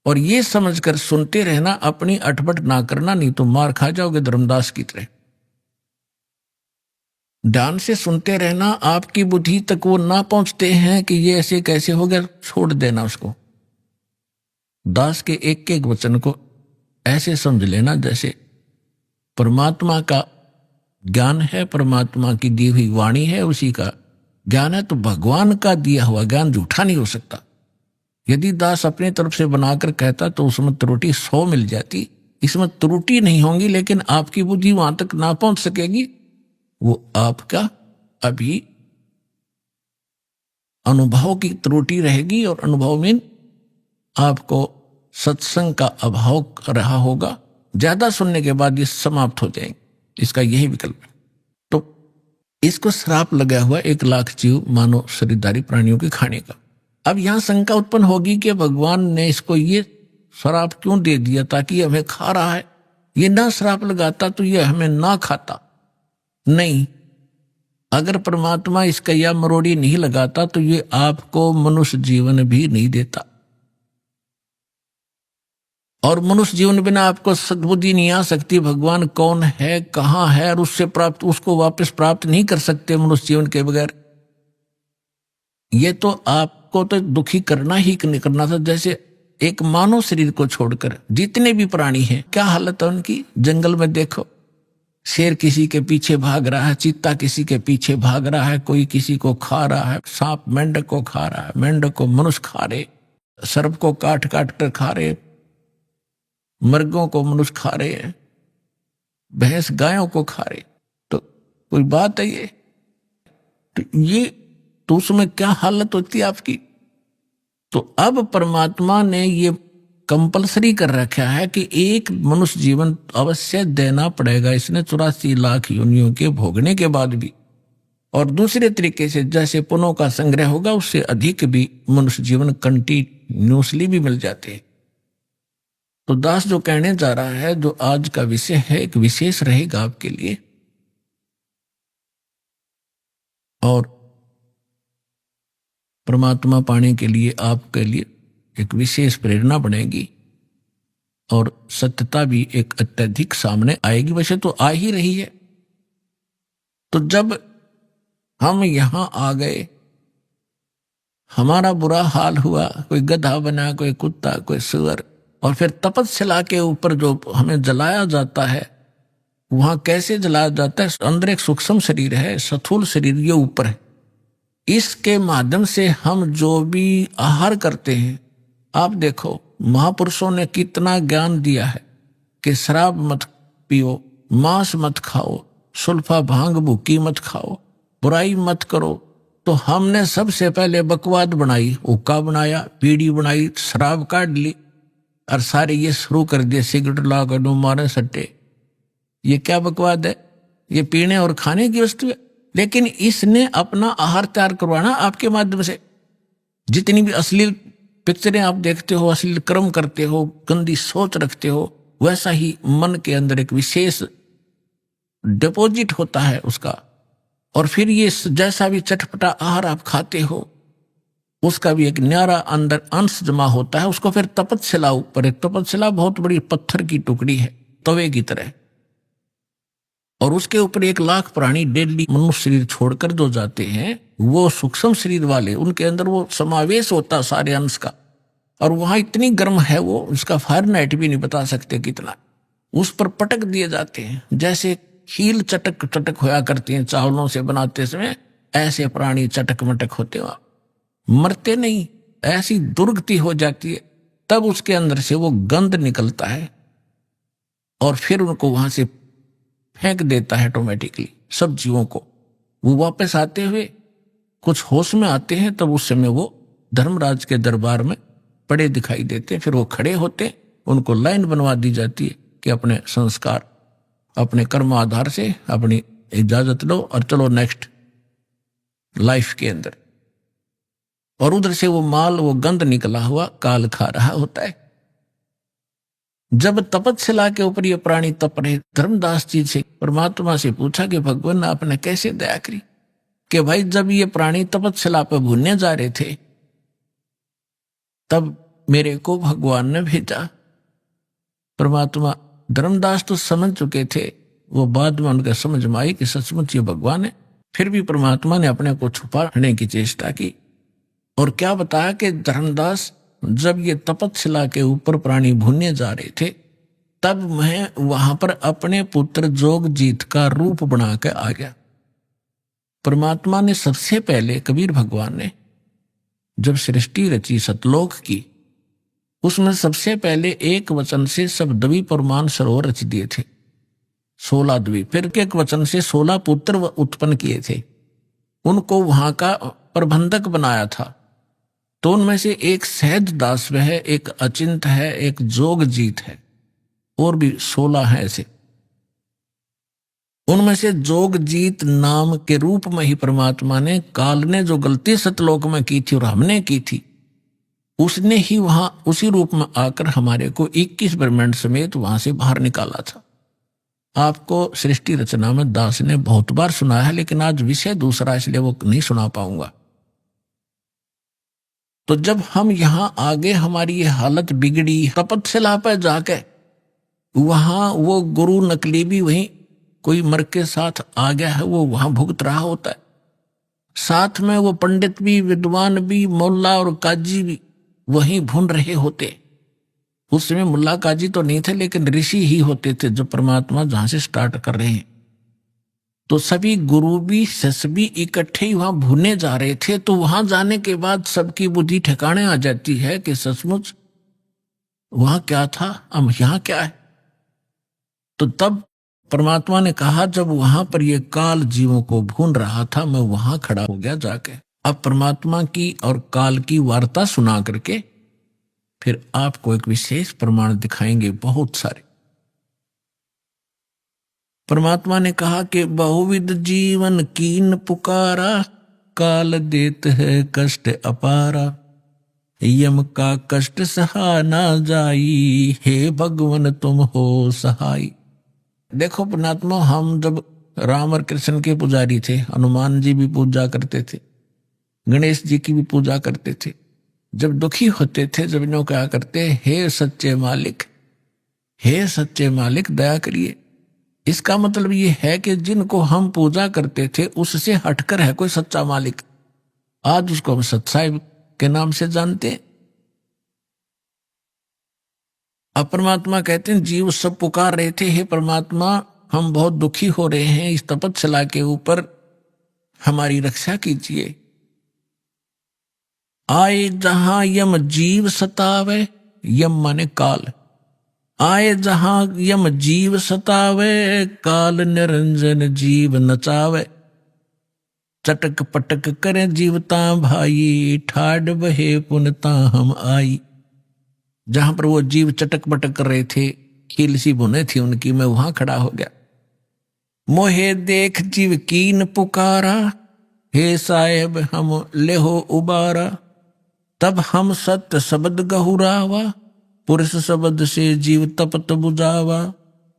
और ये समझकर सुनते रहना, अपनी अटपट ना करना, नहीं तो मार खा जाओगे धर्मदास की तरह। ध्यान से सुनते रहना, आपकी बुद्धि तक वो ना पहुंचते हैं कि ये ऐसे कैसे हो गया, छोड़ देना उसको। दास के एक एक वचन को ऐसे समझ लेना जैसे परमात्मा का ज्ञान है, परमात्मा की दी हुई वाणी है, उसी का ज्ञान है। तो भगवान का दिया हुआ ज्ञान झूठा नहीं हो सकता। यदि दास अपनी तरफ से बनाकर कहता तो उसमें त्रुटि 100 मिल जाती। इसमें त्रुटि नहीं होंगी, लेकिन आपकी बुद्धि वहां तक ना पहुंच सकेगी। वो आपका अभी अनुभव की त्रुटि रहेगी, और अनुभव में आपको सत्संग का अभाव रहा होगा। ज्यादा सुनने के बाद ये समाप्त हो जाएंगे। इसका यही विकल्प है। तो इसको श्राप लगा हुआ 1 लाख जीव मानव शरीरधारी प्राणियों के खाने का। अब यहां शंका उत्पन्न होगी कि भगवान ने इसको ये श्राप क्यों दे दिया, ताकि हमें खा रहा है। ये ना श्राप लगाता तो ये हमें ना खाता। नहीं, अगर परमात्मा इसका या मरोड़ी नहीं लगाता तो ये आपको मनुष्य जीवन भी नहीं देता, और मनुष्य जीवन बिना आपको सद्बुद्धि नहीं आ सकती। भगवान कौन है, कहां है, और उसको वापस प्राप्त नहीं कर सकते मनुष्य जीवन के बगैर। ये तो आपको तो दुखी करना ही करना था। जैसे एक मानव शरीर को छोड़कर जितने भी प्राणी हैं, क्या हालत है उनकी। जंगल में देखो, शेर किसी के पीछे भाग रहा है, चीता किसी के पीछे भाग रहा है, कोई किसी को खा रहा है, सांप मेंढक को खा रहा है, मेंढक को मनुष्य खा रहे, सर्प को काट काट कर खा रहे, मर्गों को मनुष्य खा रहे हैं, भैंस गायों को खा रहे। तो कोई बात है ये? तो उसमें क्या हालत होती है आपकी। तो अब परमात्मा ने ये कंपलसरी कर रखा है कि एक मनुष्य जीवन अवश्य देना पड़ेगा। इसने 84 लाख योनियों के भोगने के बाद भी। और दूसरे तरीके से जैसे पुण्यों का संग्रह होगा, उससे अधिक भी मनुष्य जीवन कंटिन्यूसली भी मिल जाते हैं। तो दास जो कहने जा रहा है, जो आज का विषय है, एक विशेष रहेगा आपके लिए, और परमात्मा पाने के लिए आपके लिए एक विशेष प्रेरणा बनेगी, और सत्यता भी एक अत्यधिक सामने आएगी। वैसे तो आ ही रही है। तो जब हम यहां आ गए, हमारा बुरा हाल हुआ, कोई गधा बना, कोई कुत्ता, कोई सुअर, और फिर तपस्या के ऊपर जो हमें जलाया जाता है, वहां कैसे जलाया जाता है। अंदर एक सूक्ष्म शरीर है, स्थूल शरीर ये ऊपर है। इसके माध्यम से हम जो भी आहार करते हैं, आप देखो महापुरुषों ने कितना ज्ञान दिया है कि शराब मत पियो, मांस मत खाओ, सुल्फा भांग भूकी मत खाओ, बुराई मत करो। तो हमने सबसे पहले बकवाद बनाई, हुक्का बनाया, बीड़ी बनाई, शराब काट ली, और सारे ये शुरू कर दिए सिगरेट ला कर दो मारे सट्टे। ये क्या बकवाद है? ये पीने और खाने की वस्तु है। लेकिन इसने अपना आहार तैयार करवाना आपके माध्यम से। जितनी भी अश्लील पिक्चरें आप देखते हो, अश्लील कर्म करते हो, गंदी सोच रखते हो, वैसा ही मन के अंदर एक विशेष डिपॉजिट होता है उसका। और फिर ये जैसा भी चटपटा आहार आप खाते हो, उसका भी एक न्यारा अंदर अंश जमा होता है। उसको फिर तपस्या ऊपर, एक तपस्या बहुत बड़ी पत्थर की टुकड़ी है, तवे की तरह, और उसके ऊपर 1 लाख प्राणी डेली मनुष्य शरीर छोड़कर जो जाते हैं, वो सूक्ष्म शरीर वाले, उनके अंदर वो समावेश होता है सारे अंश का। और वहां इतनी गर्म है वो, उसका फारेनहाइट भी नहीं बता सकते कितना। उस पर पटक दिए जाते हैं, जैसे हील चटक चटक होया करती हैं चावलों से बनाते समय, ऐसे प्राणी चटक मटक होते हो। मरते नहीं, ऐसी दुर्गति हो जाती है। तब उसके अंदर से वो गंध निकलता है, और फिर उनको वहां से फेंक देता है ऑटोमेटिकली सब जीवों को। वो वापस आते हुए कुछ होश में आते हैं, तब उस समय वो धर्मराज के दरबार में पड़े दिखाई देते हैं। फिर वो खड़े होते, उनको लाइन बनवा दी जाती है कि अपने संस्कार, अपने कर्म आधार से अपनी इजाजत लो और चलो नेक्स्ट लाइफ के अंदर। और उधर से वो माल, वो गंध निकला हुआ काल खा रहा होता है। जब तपस्या के ऊपर ये प्राणी तप रहे, धर्मदास जी से परमात्मा से पूछा कि भगवान आपने कैसे दया करी, कि भाई जब ये प्राणी तपस्या पे भूनने जा रहे थे, तब मेरे को भगवान ने भेजा। परमात्मा, धर्मदास तो समझ चुके थे, वो बाद में उनका समझ में आई कि सचमुच ये भगवान है। फिर भी परमात्मा ने अपने को छुपाने की चेष्टा की, और क्या बताया कि धर्मदास जब ये तपस्या के ऊपर प्राणी भूनने जा रहे थे, तब मैं वहां पर अपने पुत्र जोगजीत का रूप बना के आ गया। परमात्मा ने सबसे पहले, कबीर भगवान ने जब सृष्टि रची सतलोक की, उसमें सबसे पहले एक वचन से सब द्वीप और मान सरोवर रच दिए थे, 16 द्वीप। फिर एक वचन से 16 पुत्र उत्पन्न किए थे, उनको वहां का प्रबंधक बनाया था। तो उनमें से एक सहज दास है, एक अचिंत है, एक जोगजीत है, और भी 16 है ऐसे। उनमें से जोगजीत नाम के रूप में ही परमात्मा ने, काल ने जो गलती सतलोक में की थी और हमने की थी, उसने ही वहां उसी रूप में आकर हमारे को 21 ब्रह्मांड समेत वहां से बाहर निकाला था। आपको सृष्टि रचना में दास ने बहुत बार सुना है, लेकिन आज विषय दूसरा, इसलिए वो नहीं सुना पाऊंगा। तो जब हम यहां आगे हमारी ये हालत बिगड़ी, तपस्या पर जाके वहां वो गुरु नकली भी वहीं कोई मर के साथ आ गया है, वो वहां भुगत रहा होता है। साथ में वो पंडित भी, विद्वान भी, मुल्ला और काजी भी वहीं भून रहे होते। उस समय मुल्ला काजी तो नहीं थे, लेकिन ऋषि ही होते थे जो परमात्मा जहां से स्टार्ट कर रहे हैं। तो सभी गुरु भी, शिष्य भी इकट्ठे ही वहां भूने जा रहे थे। तो वहां जाने के बाद सबकी बुद्धि ठिकाने आ जाती है कि सचमुच वहां क्या था, अब यहां क्या है। तो तब परमात्मा ने कहा, जब वहां पर ये काल जीवों को भून रहा था, मैं वहां खड़ा हो गया जाके। अब परमात्मा की और काल की वार्ता सुना करके फिर आपको एक विशेष प्रमाण दिखाएंगे, बहुत सारे। परमात्मा ने कहा कि बहुविध जीवन कीन पुकारा, काल देत है कष्ट अपारा, यम का कष्ट सहा ना जाई, हे भगवन तुम हो सहाय। देखो परमात्मा, हम जब राम और कृष्ण के पुजारी थे, हनुमान जी भी पूजा करते थे, गणेश जी की भी पूजा करते थे। जब दुखी होते थे, जब इन्हों क्या करते, हे सच्चे मालिक, हे सच्चे मालिक दया करिए। इसका मतलब ये है कि जिनको हम पूजा करते थे उससे हटकर है कोई सच्चा मालिक, आज उसको हम सत्साई के नाम से जानते हैं। अब परमात्मा कहते हैं, जीव सब पुकार रहे थे, हे परमात्मा हम बहुत दुखी हो रहे हैं, इस तपस्या के ऊपर हमारी रक्षा कीजिए। आए जहां यम जीव सतावे, यम माने काल, आए जहां यम जीव सतावे, काल निरंजन जीव नचावे, चटक पटक करे जीवता भाई, ठाड बहे पुनता हम आई। जहां पर वो जीव चटक पटक कर रहे थे, खील सी बुने थी उनकी, मैं वहां खड़ा हो गया। मोहे देख जीव कीन पुकारा, हे साहेब हम लेहो उबारा, तब हम सत्य शब्द गहुरावा, पुरुष शब्द से जीव तपत बुझावा,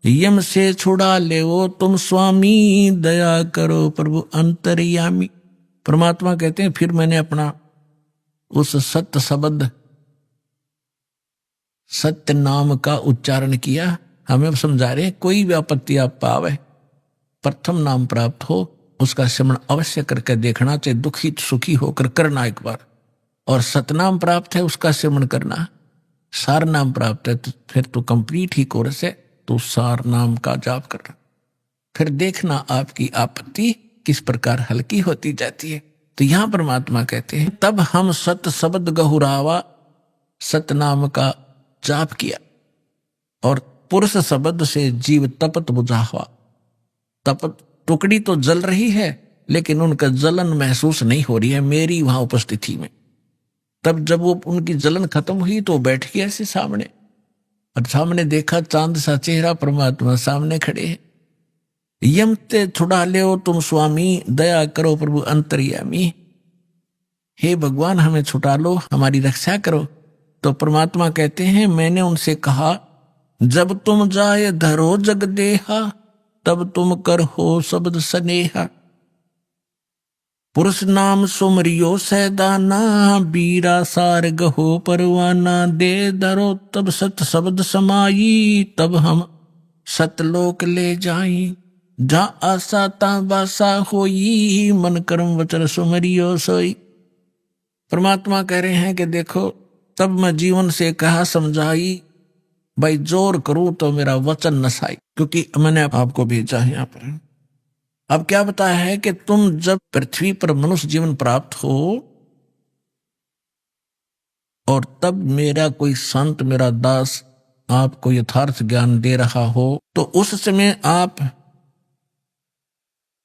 यम से छुड़ा ले वो तुम स्वामी, दया करो प्रभु अंतर्यामी। परमात्मा कहते हैं, फिर मैंने अपना उस सत्य शब्द, सत्य नाम का उच्चारण किया। हमें समझा रहे, कोई भी आपत्ति आप पावे, प्रथम नाम प्राप्त हो उसका स्मरण अवश्य करके देखना, चाहे दुखी सुखी होकर करना एक बार। और सतनाम प्राप्त है उसका स्मरण करना, सार नाम प्राप्त है तो फिर तो कंप्लीट ही कोर्स है, तो सार नाम का जाप करना। फिर देखना आपकी आपत्ति किस प्रकार हल्की होती जाती है। तो यहां परमात्मा कहते हैं, तब हम सत शब्द गहुरावा, सतनाम का जाप किया, और पुरुष शब्द से जीव तपत बुझावा। तपत टुकड़ी तो जल रही है, लेकिन उनका जलन महसूस नहीं हो रही है मेरी वहां उपस्थिति में। तब जब वो उनकी जलन खत्म हुई तो बैठ गया ऐसे सामने, और सामने देखा चांद सा चेहरा, परमात्मा सामने खड़े हैं। यम ते छुड़ा ले तुम स्वामी, दया करो प्रभु अंतर्यामी। हे भगवान हमें छुटा लो, हमारी रक्षा करो। तो परमात्मा कहते हैं, मैंने उनसे कहा, जब तुम जाए धरो जग देहा, तब तुम कर हो शब्द स्नेहा, पुरुष नाम सुमरियो सैदाना, बीरा सार गहो परवाना, दे धरो तब सत शब्द समाई, तब हम सतलोक ले जाई, जहाँ आशा ता बासा होई, मन कर्म वचन सुमरियो सोई। परमात्मा कह रहे हैं कि देखो, तब मैं जीवन से कहा समझाई, भाई जोर करूं तो मेरा वचन नसाई, क्योंकि मैंने आपको भेजा है यहाँ पर। अब क्या बताया है कि तुम जब पृथ्वी पर मनुष्य जीवन प्राप्त हो और तब मेरा कोई संत, मेरा दास आपको यथार्थ ज्ञान दे रहा हो तो उस समय आप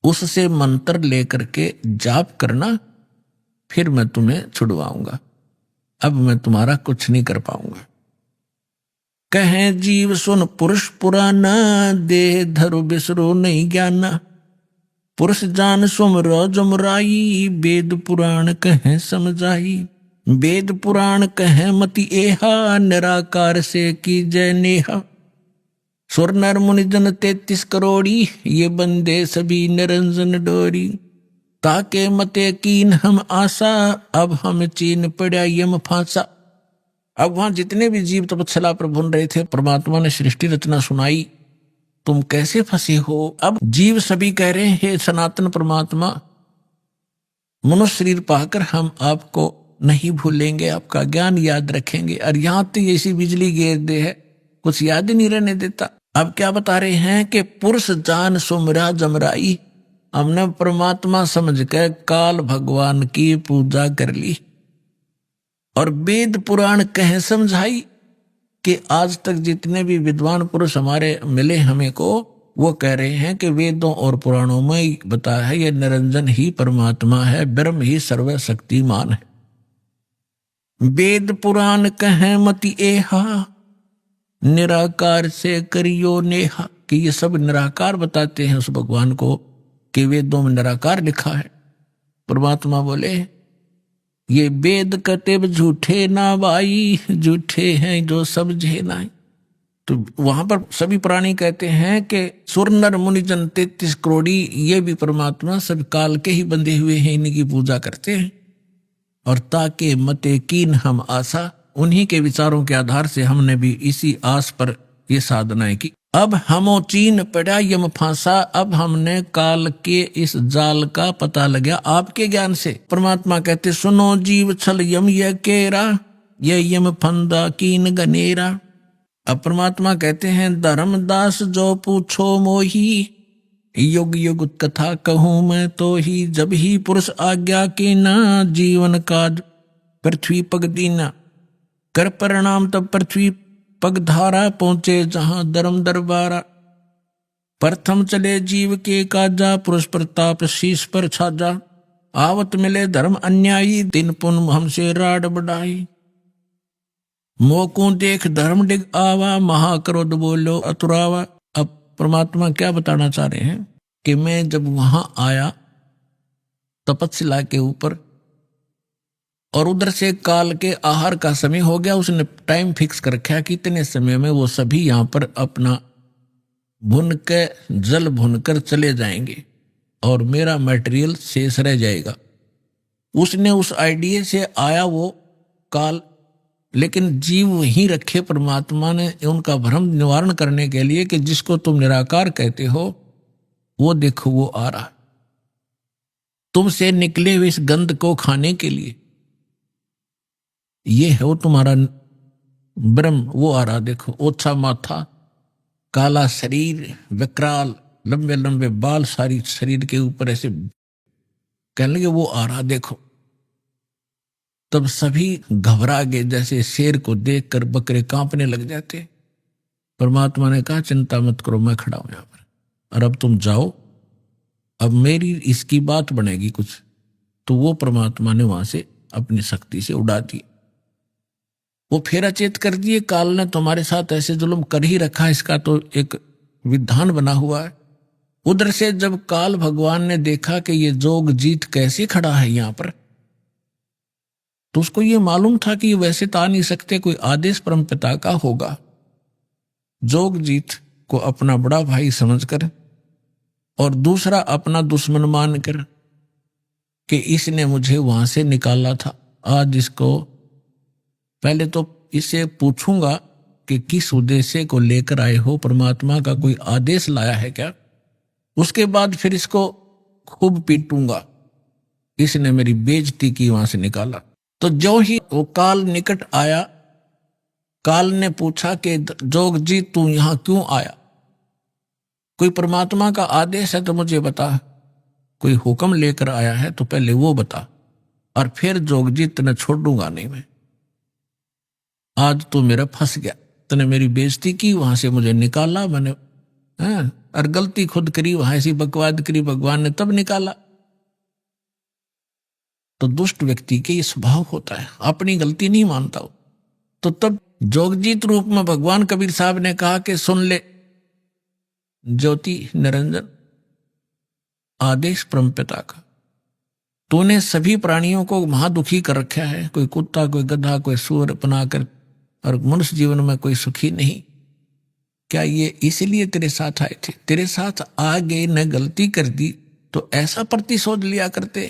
उससे मंत्र लेकर के जाप करना, फिर मैं तुम्हें छुड़वाऊंगा। अब मैं तुम्हारा कुछ नहीं कर पाऊंगा। कहे जीव सुन पुरुष पुराना, देह धरु बिसरो नहीं ज्ञाना। पुरुष जान सुमरो जुमराई, वेद पुराण कहे समझाई। वेद पुराण कहे मति एहा, निराकार से की जय नेहा। सुर नर मुनि जन 33 करोड़ी, ये बंदे सभी निरंजन डोरी। ताके मते कीन हम आशा, अब हम चीन पड़ा यम फांसा। अब वहां जितने भी जीव तपस्या पर भुन रहे थे, परमात्मा ने सृष्टि रचना सुनाई, तुम कैसे फंसे हो। अब जीव सभी कह रहे हैं, हे सनातन परमात्मा, मनुष्य शरीर पाकर हम आपको नहीं भूलेंगे, आपका ज्ञान याद रखेंगे। और यहां तो ऐसी बिजली गिर दे है, कुछ याद ही नहीं रहने देता। अब क्या बता रहे हैं कि पुरुष जान सुमरा जमराई, हमने परमात्मा समझ कर काल भगवान की पूजा कर ली। और वेद पुराण कहे समझाई कि आज तक जितने भी विद्वान पुरुष हमारे मिले हमें को, वो कह रहे हैं कि वेदों और पुराणों में बताया है ये निरंजन ही परमात्मा है, ब्रह्म ही सर्वशक्तिमान है। वेद पुराण कहे मति एहा, निराकार से करियो नेहा, कि ये सब निराकार बताते हैं उस भगवान को, कि वेदों में निराकार लिखा है। परमात्मा बोले ये वेद कतेब झूठे ना भाई, झूठे हैं जो समझे ना। तो वहां पर सभी प्राणी कहते हैं कि सुर नर मुनि जन 33 करोड़ी, ये भी परमात्मा सब काल के ही बंधे हुए हैं, इन्हीं की पूजा करते हैं। और ताके मते कीन हम आशा, उन्हीं के विचारों के आधार से हमने भी इसी आस पर ये साधनाएं की। अब हमो चीन पड़ा यम फांसा, अब हमने काल के इस जाल का पता लगा आपके ज्ञान से। परमात्मा कहते सुनो जीव छल यम यह केरा, ये यम फंदा कीन गनेरा। अब परमात्मा कहते हैं धर्मदास जो पूछो मोही, युग युग कथा कहूं मैं तो ही। जब ही पुरुष आज्ञा के ना, जीवन काज पृथ्वी पग दीना। कर परिणाम तब पृथ्वी पग धारा, पहुंचे जहां धर्म दरबारा। प्रथम चले जीव के काजा, पुरुष प्रताप शीश पर छाजा। आवत मिले धर्म अन्यायी, दिन पुन हमसे राड बढ़ाई। मोको देख धर्म डिग आवा, महाक्रोध बोलो अतुरावा। अब परमात्मा क्या बताना चाह रहे हैं कि मैं जब वहां आया तपस्या के ऊपर, और उधर से काल के आहार का समय हो गया, उसने टाइम फिक्स कर रखा कि इतने समय में वो सभी यहां पर अपना भुन के जल भुनकर चले जाएंगे और मेरा मटेरियल शेष रह जाएगा। उसने उस आइडिया से आया वो काल, लेकिन जीव वहीं रखे परमात्मा ने उनका भ्रम निवारण करने के लिए कि जिसको तुम निराकार कहते हो वो देखो वो आ रहा, तुमसे निकले हुए इस गंध को खाने के लिए। ये है वो तुम्हारा ब्रह्म, वो आ रहा। देखो ओछा माथा, काला शरीर, विकराल, लंबे लंबे बाल सारी शरीर के ऊपर ऐसे, कहने लगे वो आ रहा देखो। तब सभी घबरा गए, जैसे शेर को देखकर बकरे कांपने लग जाते। परमात्मा ने कहा चिंता मत करो, मैं खड़ा हूं यहां पर, और अब तुम जाओ, अब मेरी इसकी बात बनेगी कुछ। तो वो परमात्मा ने वहां से अपनी शक्ति से उड़ा दी, वो फिर अचेत कर दिए। काल ने तुम्हारे साथ ऐसे जुल्म कर ही रखा, इसका तो एक विधान बना हुआ है। उधर से जब काल भगवान ने देखा कि ये जोग जीत कैसे खड़ा है यहां पर, तो उसको ये मालूम था कि वैसे तो आ नहीं सकते, कोई आदेश परम पिता का होगा। जोग जीत को अपना बड़ा भाई समझकर और दूसरा अपना दुश्मन मानकर कि इसने मुझे वहां से निकाला था, आज इसको पहले तो इससे पूछूंगा कि किस उद्देश्य को लेकर आए हो, परमात्मा का कोई आदेश लाया है क्या, उसके बाद फिर इसको खूब पीटूंगा, इसने मेरी बेइज्जती की, वहां से निकाला। तो जो ही वो काल निकट आया, काल ने पूछा कि जोगजी तू यहां क्यों आया, कोई परमात्मा का आदेश है तो मुझे बता, कोई हुक्म लेकर आया है तो पहले वो बता, और फिर जोगजी तेने छोड़ूंगा नहीं मैं। आज तो मेरा फंस गया, तूने मेरी बेइज्जती की, वहां से मुझे निकाला मैंने, और गलती खुद करी, वहां ऐसी बकवाद करी, भगवान ने तब निकाला। तो दुष्ट व्यक्ति के ये स्वभाव होता है, अपनी गलती नहीं मानता हो। तो तब जोगजीत रूप में भगवान कबीर साहब ने कहा कि सुन ले ज्योति निरंजन, आदेश परमपिता का, तूने सभी प्राणियों को महादुखी कर रखा है, कोई कुत्ता, कोई गधा, कोई सूअर बनाकर, और मनुष्य जीवन में कोई सुखी नहीं। क्या ये इसलिए तेरे साथ आए थे? तेरे साथ आ गए, न गलती कर दी तो ऐसा प्रतिशोध लिया करते।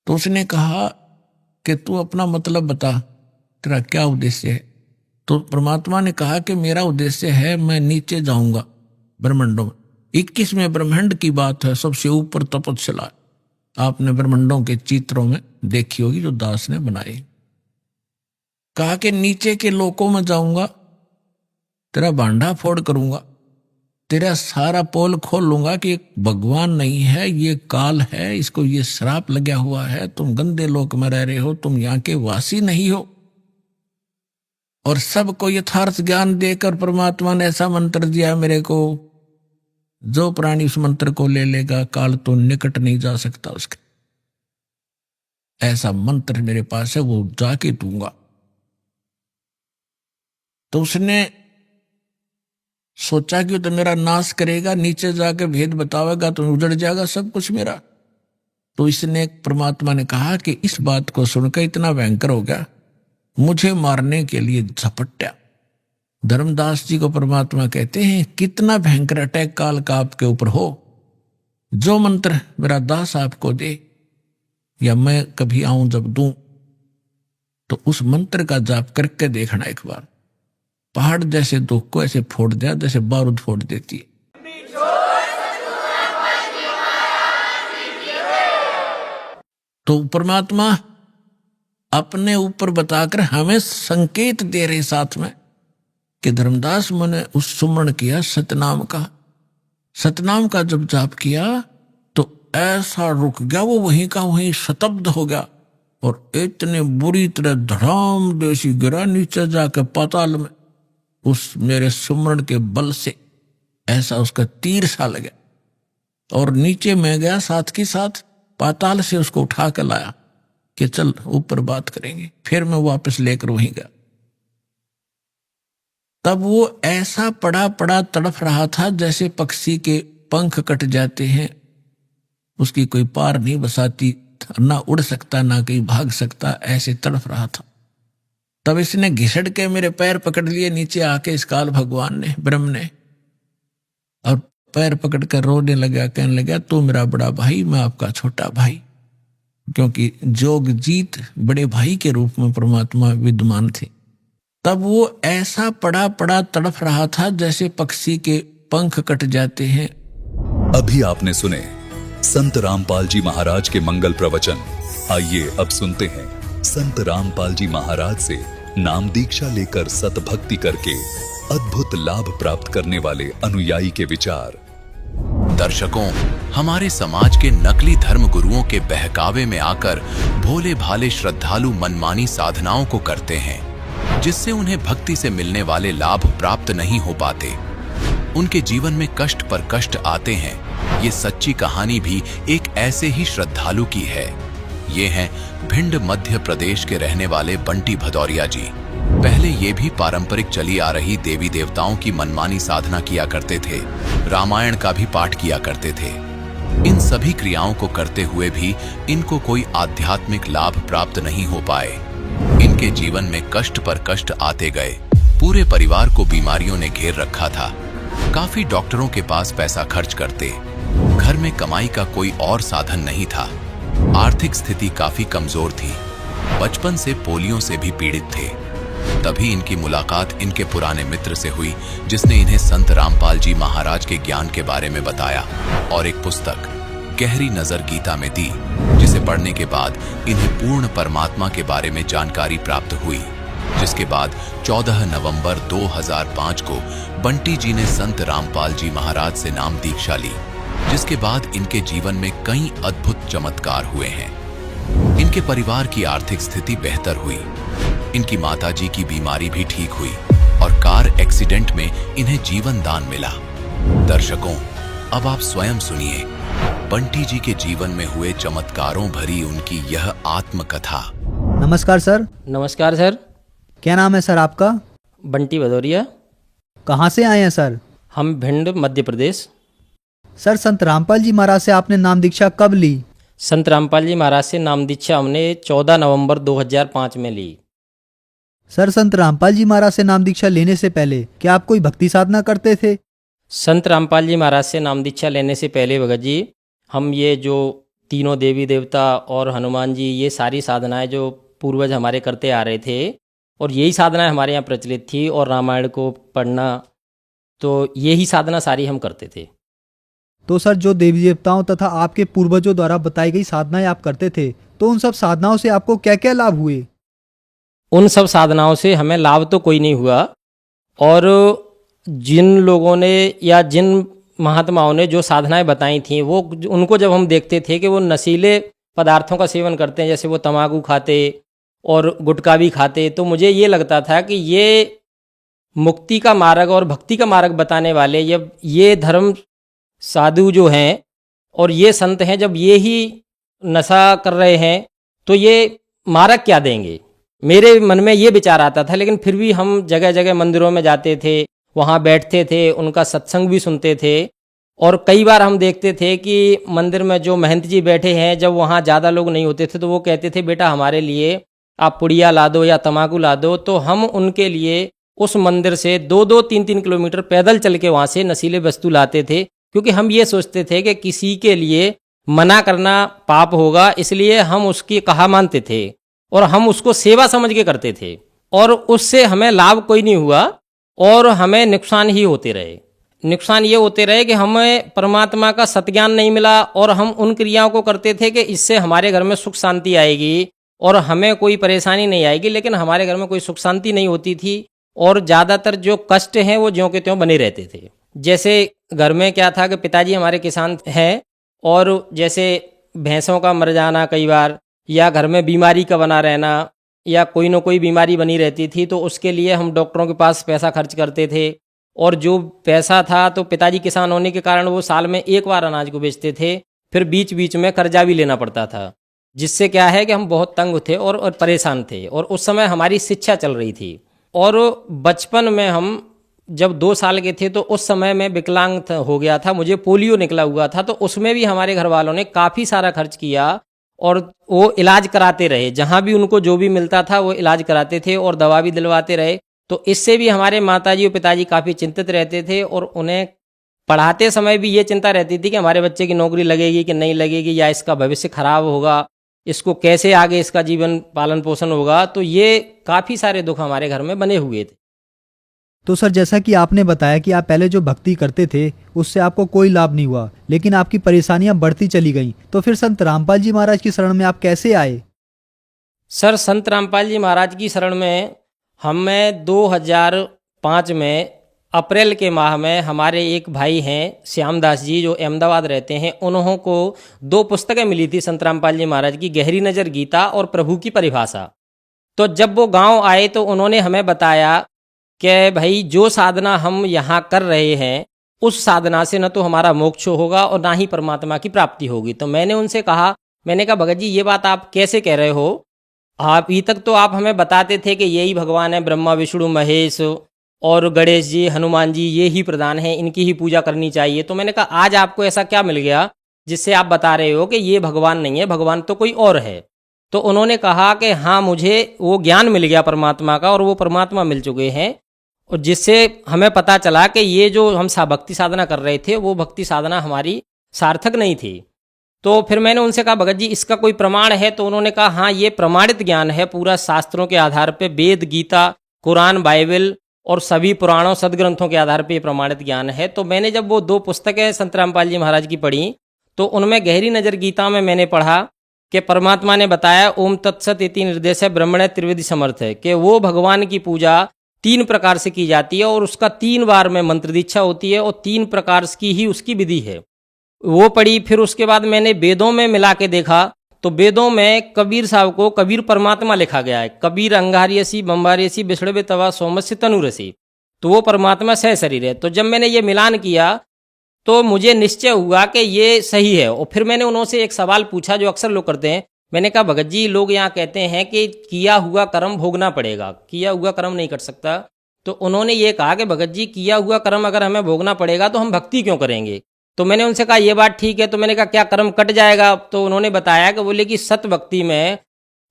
तो उसने कहा कि तू अपना मतलब बता, तेरा क्या उद्देश्य है? तो परमात्मा ने कहा कि मेरा उद्देश्य है, मैं नीचे जाऊंगा ब्रह्मांडों में। 21वें ब्रह्मांड की बात है, सबसे ऊपर तपस्या आपने ब्रह्मांडों के चित्रों में देखी होगी जो दास ने बनाई। कहा कि नीचे के लोकों में जाऊंगा, तेरा भांडा फोड़ करूंगा, तेरा सारा पोल खोल लूंगा कि भगवान नहीं है, ये काल है, इसको ये श्राप लगा हुआ है, तुम गंदे लोक में रह रहे हो, तुम यहाँ के वासी नहीं हो। और सबको यथार्थ ज्ञान देकर परमात्मा ने ऐसा मंत्र दिया मेरे को, जो प्राणी उस मंत्र को ले लेगा काल तो निकट नहीं जा सकता उसके। ऐसा मंत्र मेरे पास है, वो जाके दूंगा। तो उसने सोचा कि तो मेरा नाश करेगा, नीचे जाकर भेद बतावेगा तो उजड़ जाएगा सब कुछ मेरा। तो इसने परमात्मा ने कहा कि इस बात को सुनकर इतना भयंकर हो गया, मुझे मारने के लिए झपट्या। धर्मदास जी को परमात्मा कहते हैं कितना भयंकर अटैक काल का आपके ऊपर हो, जो मंत्र मेरा दास आपको दे या मैं कभी आऊं जब दूं, तो उस मंत्र का जाप करके देखना एक बार, पहाड़ जैसे दुख को ऐसे फोड़ दिया जैसे बारूद फोड़ देती है। तो परमात्मा अपने ऊपर बताकर हमें संकेत दे रहे साथ में कि धर्मदास मैंने उस सुमरण किया सतनाम का, सतनाम का जब जाप किया तो ऐसा रुक गया, वो वहीं का वहीं शतब्द हो गया और इतने बुरी तरह धड़ाम देसी गिरा नीचे जाकर पाताल में। उस मेरे सुमरण के बल से ऐसा उसका तीर सा लगा और नीचे मैं गया, साथ के साथ पाताल से उसको उठा कर लाया कि चल ऊपर बात करेंगे। फिर मैं वापस लेकर वहीं गया। तब वो ऐसा पड़ा पड़ा तड़फ रहा था जैसे पक्षी के पंख कट जाते हैं, उसकी कोई पार नहीं बसाती, ना उड़ सकता ना कहीं भाग सकता, ऐसे तड़फ रहा था। तब इसने घिसड़ के मेरे पैर पकड़ लिए नीचे आके, इस काल भगवान ने, ब्रह्म ने, और पैर पकड़ कर रोने लगा, कहने लगा तू मेरा बड़ा भाई, मैं आपका छोटा भाई। क्योंकि जोगजीत बड़े भाई के रूप में परमात्मा विद्यमान थे। तब वो ऐसा पड़ा पड़ा तड़फ रहा था जैसे पक्षी के पंख कट जाते हैं। अभी आपने सुने संत रामपाल जी महाराज के मंगल प्रवचन। आइए अब सुनते हैं संत रामपाल जी महाराज से नाम दीक्षा लेकर सतभक्ति करके अद्भुत लाभ प्राप्त करने वाले अनुयायी के विचार। दर्शकों, हमारे समाज के नकली धर्म गुरुओं के बहकावे में आकर भोले भाले श्रद्धालु मनमानी साधनाओं को करते हैं, जिससे उन्हें भक्ति से मिलने वाले लाभ प्राप्त नहीं हो पाते। उनके जीवन में कष्ट पर कष्ट आते हैं। ये सच्ची कहानी भी एक ऐसे ही श्रद्धालु की है। ये हैं भिंड मध्य प्रदेश के रहने वाले बंटी भदौरिया जी। पहले ये भी पारंपरिक चली आ रही देवी देवताओं की मनमानी साधना किया करते थे, रामायण का भी पाठ किया करते थे। इन सभी क्रियाओं को करते हुए भी इनको कोई आध्यात्मिक लाभ प्राप्त नहीं हो पाए। इनके जीवन में कष्ट पर कष्ट आते गए। पूरे परिवार को बीमारियों ने घेर रखा था। काफी डॉक्टरों के पास पैसा खर्च करते। घर में कमाई का कोई और साधन नहीं था। आर्थिक स्थिति काफी कमजोर थी। बचपन से पोलियो से भी पीड़ित थे। तभी इनकी मुलाकात इनके पुराने मित्र से हुई, जिसने इन्हें संत रामपाल जी महाराज के ज्ञान के बारे में बताया और एक पुस्तक गहरी नजर गीता में दी, जिसे पढ़ने के बाद इन्हें पूर्ण परमात्मा के बारे में जानकारी प्राप्त हुई। जिसके बाद 14 नवंबर 2005 को बंटी जी ने संत रामपाल जी महाराज से नाम दीक्षा ली, जिसके बाद इनके जीवन में कई अद्भुत चमत्कार हुए हैं। इनके परिवार की आर्थिक स्थिति बेहतर हुई। इनकी माताजी की बीमारी भी ठीक हुई और कार एक्सीडेंट में इन्हें जीवन दान मिला। दर्शकों, अब आप स्वयं सुनिए बंटी जी के जीवन में हुए चमत्कारों भरी उनकी यह आत्मकथा। नमस्कार सर। नमस्कार सर। क्या नाम है सर आपका? बंटी भदौरिया। कहाँ से आए हैं सर? हम भिंड मध्य प्रदेश। सर, संत रामपाल जी महाराज से आपने नाम दीक्षा कब ली? संत रामपाल जी महाराज से नाम दीक्षा हमने 14 नवंबर 2005 में ली। सर, संत रामपाल जी महाराज से नाम दीक्षा लेने से पहले क्या आप कोई भक्ति साधना करते थे? संत रामपाल जी महाराज से नाम दीक्षा लेने से पहले भगत जी हम ये जो तीनों देवी देवता और हनुमान जी, ये सारी साधनाएं जो पूर्वज हमारे करते आ रहे थे और यही साधनाएं हमारे यहाँ प्रचलित थी, और रामायण को पढ़ना, तो यही साधना सारी हम करते थे। तो सर, जो देवी देवताओं तथा आपके पूर्वजों द्वारा बताई गई साधनाएं आप करते थे, तो उन सब साधनाओं से आपको क्या क्या लाभ हुए? उन सब साधनाओं से हमें लाभ तो कोई नहीं हुआ, और जिन लोगों ने या जिन महात्माओं ने जो साधनाएं बताई थी वो उनको जब हम देखते थे कि वो नशीले पदार्थों का सेवन करते हैं, जैसे वो तंबाकू खाते और गुटखा भी खाते, तो मुझे ये लगता था कि ये मुक्ति का मार्ग और भक्ति का मार्ग बताने वाले ये धर्म साधु जो हैं और ये संत हैं, जब ये ही नशा कर रहे हैं तो ये मार्ग क्या देंगे। मेरे मन में ये विचार आता था, लेकिन फिर भी हम जगह जगह मंदिरों में जाते थे, वहाँ बैठते थे, उनका सत्संग भी सुनते थे, और कई बार हम देखते थे कि मंदिर में जो महंत जी बैठे हैं, जब वहाँ ज़्यादा लोग नहीं होते थे तो वो कहते थे बेटा हमारे लिए आप पुड़िया ला दो या तम्बाकू ला दो, तो हम उनके लिए उस मंदिर से 2-2, 3-3 किलोमीटर पैदल चल के वहाँ से नशीले वस्तु लाते थे, क्योंकि हम ये सोचते थे कि किसी के लिए मना करना पाप होगा, इसलिए हम उसकी कहा मानते थे और हम उसको सेवा समझ के करते थे, और उससे हमें लाभ कोई नहीं हुआ और हमें नुकसान ही होते रहे। नुकसान ये होते रहे कि हमें परमात्मा का सत्ज्ञान नहीं मिला, और हम उन क्रियाओं को करते थे कि इससे हमारे घर में सुख शांति आएगी और हमें कोई परेशानी नहीं आएगी, लेकिन हमारे घर में कोई सुख शांति नहीं होती थी, और ज़्यादातर जो कष्ट हैं वो ज्यों के त्यों बने रहते थे। जैसे घर में क्या था कि पिताजी हमारे किसान हैं, और जैसे भैंसों का मर जाना कई बार, या घर में बीमारी का बना रहना, या कोई न कोई बीमारी बनी रहती थी, तो उसके लिए हम डॉक्टरों के पास पैसा खर्च करते थे, और जो पैसा था तो पिताजी किसान होने के कारण वो साल में एक बार अनाज को बेचते थे, फिर बीच बीच में कर्जा भी लेना पड़ता था, जिससे क्या है कि हम बहुत तंग थे और परेशान थे। और उस समय हमारी शिक्षा चल रही थी, और बचपन में हम जब 2 साल के थे तो उस समय में विकलांग हो गया था, मुझे पोलियो निकला हुआ था, तो उसमें भी हमारे घर वालों ने काफ़ी सारा खर्च किया और वो इलाज कराते रहे, जहाँ भी उनको जो भी मिलता था वो इलाज कराते थे और दवा भी दिलवाते रहे। तो इससे भी हमारे माताजी और पिताजी काफ़ी चिंतित रहते थे, और उन्हें पढ़ाते समय भी ये चिंता रहती थी कि हमारे बच्चे की नौकरी लगेगी कि नहीं लगेगी, या इसका भविष्य खराब होगा, इसको कैसे आगे इसका जीवन पालन पोषण होगा। तो ये काफ़ी सारे दुख हमारे घर में बने हुए थे। तो सर, जैसा कि आपने बताया कि आप पहले जो भक्ति करते थे उससे आपको कोई लाभ नहीं हुआ, लेकिन आपकी परेशानियां बढ़ती चली गईं, तो फिर संत रामपाल जी महाराज की शरण में आप कैसे आए? सर, संत रामपाल जी महाराज की शरण में हमें 2005 में अप्रैल के माह में हमारे एक भाई हैं श्यामदास जी, जो अहमदाबाद रहते हैं, उन्हों को 2 पुस्तकें मिली थी संत रामपाल जी महाराज की, गहरी नज़र गीता और प्रभु की परिभाषा। तो जब वो गांव आए तो उन्होंने हमें बताया कि भाई जो साधना हम यहाँ कर रहे हैं उस साधना से न तो हमारा मोक्ष होगा और ना ही परमात्मा की प्राप्ति होगी। तो मैंने उनसे कहा, मैंने कहा भगत जी ये बात आप कैसे कह रहे हो, आप अभी तक तो आप हमें बताते थे कि यही भगवान है, ब्रह्मा विष्णु महेश और गणेश जी हनुमान जी ये ही प्रधान हैं, इनकी ही पूजा करनी चाहिए। तो मैंने कहा आज आपको ऐसा क्या मिल गया जिससे आप बता रहे हो कि ये भगवान नहीं है, भगवान तो कोई और है। तो उन्होंने कहा कि हाँ मुझे वो ज्ञान मिल गया परमात्मा का, और वो परमात्मा मिल चुके हैं, और जिससे हमें पता चला कि ये जो हम भक्ति साधना कर रहे थे वो भक्ति साधना हमारी सार्थक नहीं थी। तो फिर मैंने उनसे कहा भगत जी इसका कोई प्रमाण है? तो उन्होंने कहा हाँ ये प्रमाणित ज्ञान है, पूरा शास्त्रों के आधार पे, वेद गीता कुरान बाइबल और सभी पुराणों सदग्रंथों के आधार पे प्रमाणित ज्ञान है। तो मैंने जब वो 2 पुस्तकें संत रामपाल जी महाराज की पढ़ी तो उनमें गहरी नज़र गीता में मैंने पढ़ा कि परमात्मा ने बताया ओम तत्सत इति निर्देश ब्रह्मणे त्रिविधि समर्थ है, कि वो भगवान की पूजा 3 प्रकार से की जाती है और उसका 3 बार में मंत्र दीक्षा होती है और 3 प्रकार की ही उसकी विधि है। वो पढ़ी। फिर उसके बाद मैंने वेदों में मिला के देखा तो वेदों में कबीर साहब को कबीर परमात्मा लिखा गया है। कबीर अंगारियसी बम्बारियसी बिछड़बे तवा सोमस्य तनुरसी, तो वो परमात्मा सह शरीर है। तो जब मैंने ये मिलान किया तो मुझे निश्चय हुआ कि ये सही है। और फिर मैंने उन्होंने एक सवाल पूछा जो अक्सर लोग करते हैं। मैंने कहा भगत जी, लोग यहाँ कहते हैं कि किया हुआ कर्म भोगना पड़ेगा, किया हुआ कर्म नहीं कर सकता। तो उन्होंने ये कहा कि भगत जी, किया हुआ कर्म अगर हमें भोगना पड़ेगा तो हम भक्ति क्यों करेंगे। तो मैंने उनसे कहा ये बात ठीक है। तो मैंने कहा क्या कर्म कट जाएगा। तो उन्होंने बताया कि बोले कि सत भक्ति में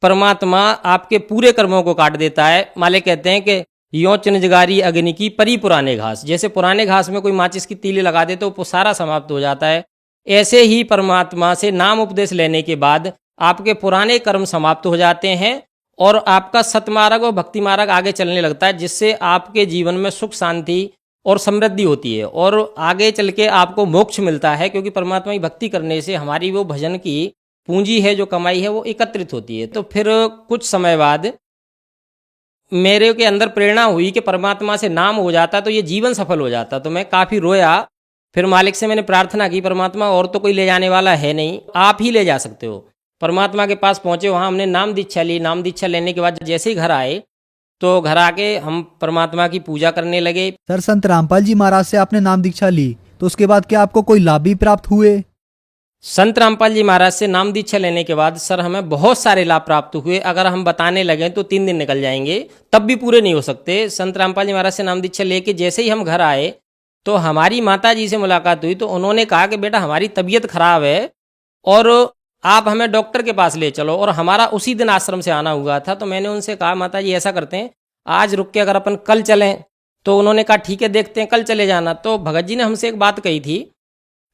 परमात्मा आपके पूरे कर्मों को काट देता है। माले कहते हैं कि यो चिनजगारी अग्नि की परी पुराने घास, जैसे पुराने घास में कोई माचिस की तीली लगा दे तो वो सारा समाप्त हो जाता है। ऐसे ही परमात्मा से नाम उपदेश लेने के बाद आपके पुराने कर्म समाप्त हो जाते हैं और आपका सतमार्ग और भक्ति मार्ग आगे चलने लगता है, जिससे आपके जीवन में सुख शांति और समृद्धि होती है और आगे चल के आपको मोक्ष मिलता है। क्योंकि परमात्मा की भक्ति करने से हमारी वो भजन की पूंजी है, जो कमाई है, वो एकत्रित होती है। तो फिर कुछ समय बाद मेरे के अंदर प्रेरणा हुई कि परमात्मा से नाम हो जाता तो ये जीवन सफल हो जाता। तो मैं काफ़ी रोया। फिर मालिक से मैंने प्रार्थना की, परमात्मा और तो कोई ले जाने वाला है नहीं, आप ही ले जा सकते हो। परमात्मा के पास पहुँचे, वहाँ हमने नाम दीक्षा ली। नाम दीक्षा लेने के बाद जैसे ही घर आए तो घर आके हम परमात्मा की पूजा करने लगे। सर, संत रामपाल जी महाराज से आपने नाम दीक्षा ली तो उसके बाद क्या आपको कोई लाभ भी प्राप्त हुए? संत रामपाल जी महाराज से नाम दीक्षा लेने के बाद सर हमें बहुत सारे लाभ प्राप्त हुए। अगर हम बताने लगे तो 3 दिन निकल जाएंगे, तब भी पूरे नहीं हो सकते। संत रामपाल जी महाराज से नाम दीक्षा लेके जैसे ही हम घर आए तो हमारी माता जी से मुलाकात हुई। तो उन्होंने कहा कि बेटा हमारी तबीयत खराब है और आप हमें डॉक्टर के पास ले चलो। और हमारा उसी दिन आश्रम से आना हुआ था। तो मैंने उनसे कहा माता जी ऐसा करते हैं, आज रुक के अगर अपन कल चलें। तो उन्होंने कहा ठीक है, देखते हैं, कल चले जाना। तो भगत जी ने हमसे एक बात कही थी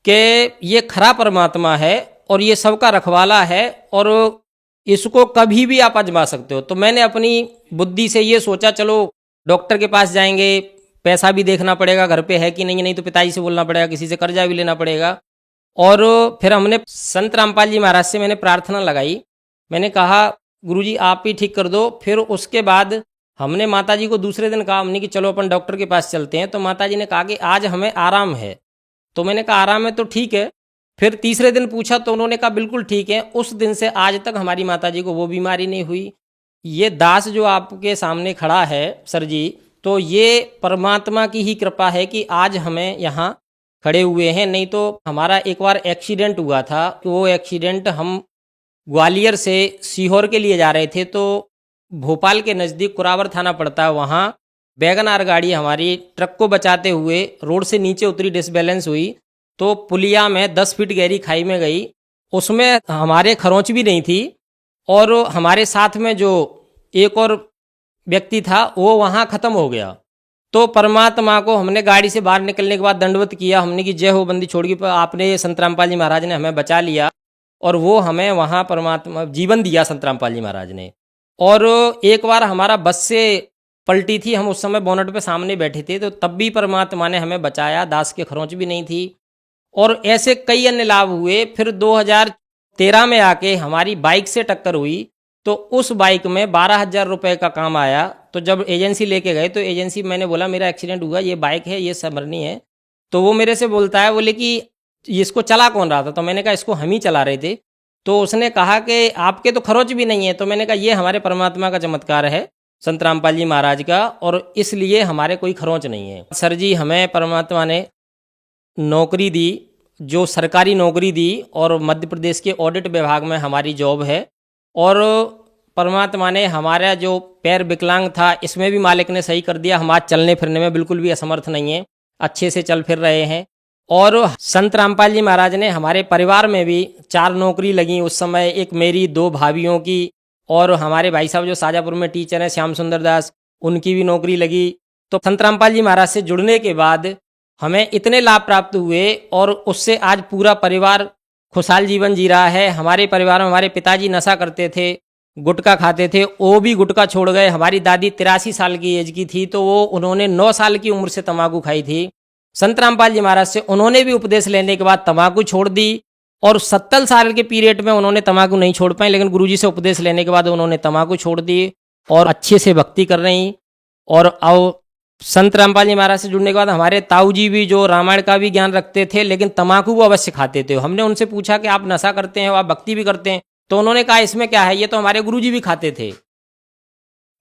कि ये खरा परमात्मा है और ये सबका रखवाला है और इसको कभी भी आप आजमा सकते हो। तो मैंने अपनी बुद्धि से ये सोचा, चलो डॉक्टर के पास जाएंगे, पैसा भी देखना पड़ेगा घर पे है कि नहीं, नहीं तो पिताजी से बोलना पड़ेगा, किसी से कर्जा भी लेना पड़ेगा। और फिर हमने संत रामपाल जी महाराज से मैंने प्रार्थना लगाई। मैंने कहा गुरुजी आप ही ठीक कर दो। फिर उसके बाद हमने माताजी को दूसरे दिन कहा हमने कि चलो अपन डॉक्टर के पास चलते हैं। तो माताजी ने कहा कि आज हमें आराम है। तो मैंने कहा आराम है तो ठीक है। फिर तीसरे दिन पूछा तो उन्होंने कहा बिल्कुल ठीक है। उस दिन से आज तक हमारी माताजी को वो बीमारी नहीं हुई। ये दास जो आपके सामने खड़ा है सर जी, तो ये परमात्मा की ही कृपा है कि आज हमें यहाँ खड़े हुए हैं। नहीं तो हमारा एक बार एक्सीडेंट हुआ था। वो एक्सीडेंट हम ग्वालियर से सीहोर के लिए जा रहे थे। तो भोपाल के नज़दीक कुरावर थाना पड़ता है, वहाँ वैगन आर गाड़ी हमारी ट्रक को बचाते हुए रोड से नीचे उतरी, डिसबैलेंस हुई तो पुलिया में 10 फीट गहरी खाई में गई। उसमें हमारे खरोंच भी नहीं थी और हमारे साथ में जो एक और व्यक्ति था वो वहाँ ख़त्म हो गया। तो परमात्मा को हमने गाड़ी से बाहर निकलने के बाद दंडवत किया। हमने कि जय हो बंदी छोड़गी, पर आपने संत रामपाल जी महाराज ने हमें बचा लिया और वो हमें वहाँ परमात्मा जीवन दिया संत रामपाल जी महाराज ने। और एक बार हमारा बस से पलटी थी, हम उस समय बोनट पे सामने बैठे थे, तो तब भी परमात्मा ने हमें बचाया, दास के खरोंच भी नहीं थी। और ऐसे कई अन्य लाभ हुए। फिर 2013 में आके हमारी बाइक से टक्कर हुई तो उस बाइक में 12,000 रुपये का काम आया। तो जब एजेंसी लेके गए तो एजेंसी, मैंने बोला मेरा एक्सीडेंट हुआ, ये बाइक है, ये समरनी है। तो वो मेरे से बोलता है, बोले कि इसको चला कौन रहा था। तो मैंने कहा इसको हम ही चला रहे थे। तो उसने कहा कि आपके तो खरोच भी नहीं है। तो मैंने कहा ये हमारे परमात्मा का चमत्कार है, संत रामपाल जी महाराज का, और इसलिए हमारे कोई खरोंच नहीं है। सर जी हमें परमात्मा ने नौकरी दी, जो सरकारी नौकरी दी, और मध्य प्रदेश के ऑडिट विभाग में हमारी जॉब है। और परमात्मा ने हमारा जो पैर विकलांग था इसमें भी मालिक ने सही कर दिया। हम आज चलने फिरने में बिल्कुल भी असमर्थ नहीं है, अच्छे से चल फिर रहे हैं। और संत रामपाल जी महाराज ने हमारे परिवार में भी 4 नौकरी लगी उस समय, एक मेरी, 2 भाभियों की, और हमारे भाई साहब जो शाजापुर में टीचर हैं श्याम सुंदर दास, उनकी भी नौकरी लगी। तो संत रामपाल जी महाराज से जुड़ने के बाद हमें इतने लाभ प्राप्त हुए और उससे आज पूरा परिवार खुशहाल जीवन जी रहा है। हमारे परिवार में हमारे पिताजी नशा करते थे, गुटखा खाते थे, वो भी गुटखा छोड़ गए। हमारी दादी 83 साल की एज की थी तो वो उन्होंने 9 साल की उम्र से तंबाकू खाई थी। संत रामपाल जी महाराज से उन्होंने भी उपदेश लेने के बाद तंबाकू छोड़ दी और 70 साल के पीरियड में उन्होंने तंबाकू नहीं छोड़ पाए, लेकिन गुरुजी से उपदेश लेने के बाद उन्होंने तंबाकू छोड़ दी और अच्छे से भक्ति कर रही। और अब संत रामपाल जी महाराज से जुड़ने के बाद हमारे ताऊ जी भी, जो रामायण का भी ज्ञान रखते थे, लेकिन तंबाकू वो अवश्य खाते थे। हमने उनसे पूछा कि आप नशा करते हैं, आप भक्ति भी करते हैं, तो उन्होंने कहा इसमें क्या है, ये तो हमारे गुरुजी भी खाते थे।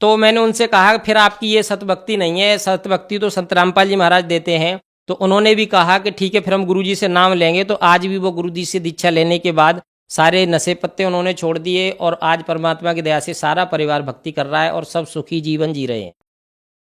तो मैंने उनसे कहा फिर आपकी ये सतभक्ति नहीं है, सतभक्ति तो संत रामपाल जी महाराज देते हैं। तो उन्होंने भी कहा कि ठीक है फिर हम गुरुजी से नाम लेंगे। तो आज भी वो गुरुजी से दीक्षा लेने के बाद सारे नशे पत्ते उन्होंने छोड़ दिए और आज परमात्मा की दया से सारा परिवार भक्ति कर रहा है और सब सुखी जीवन जी रहे हैं।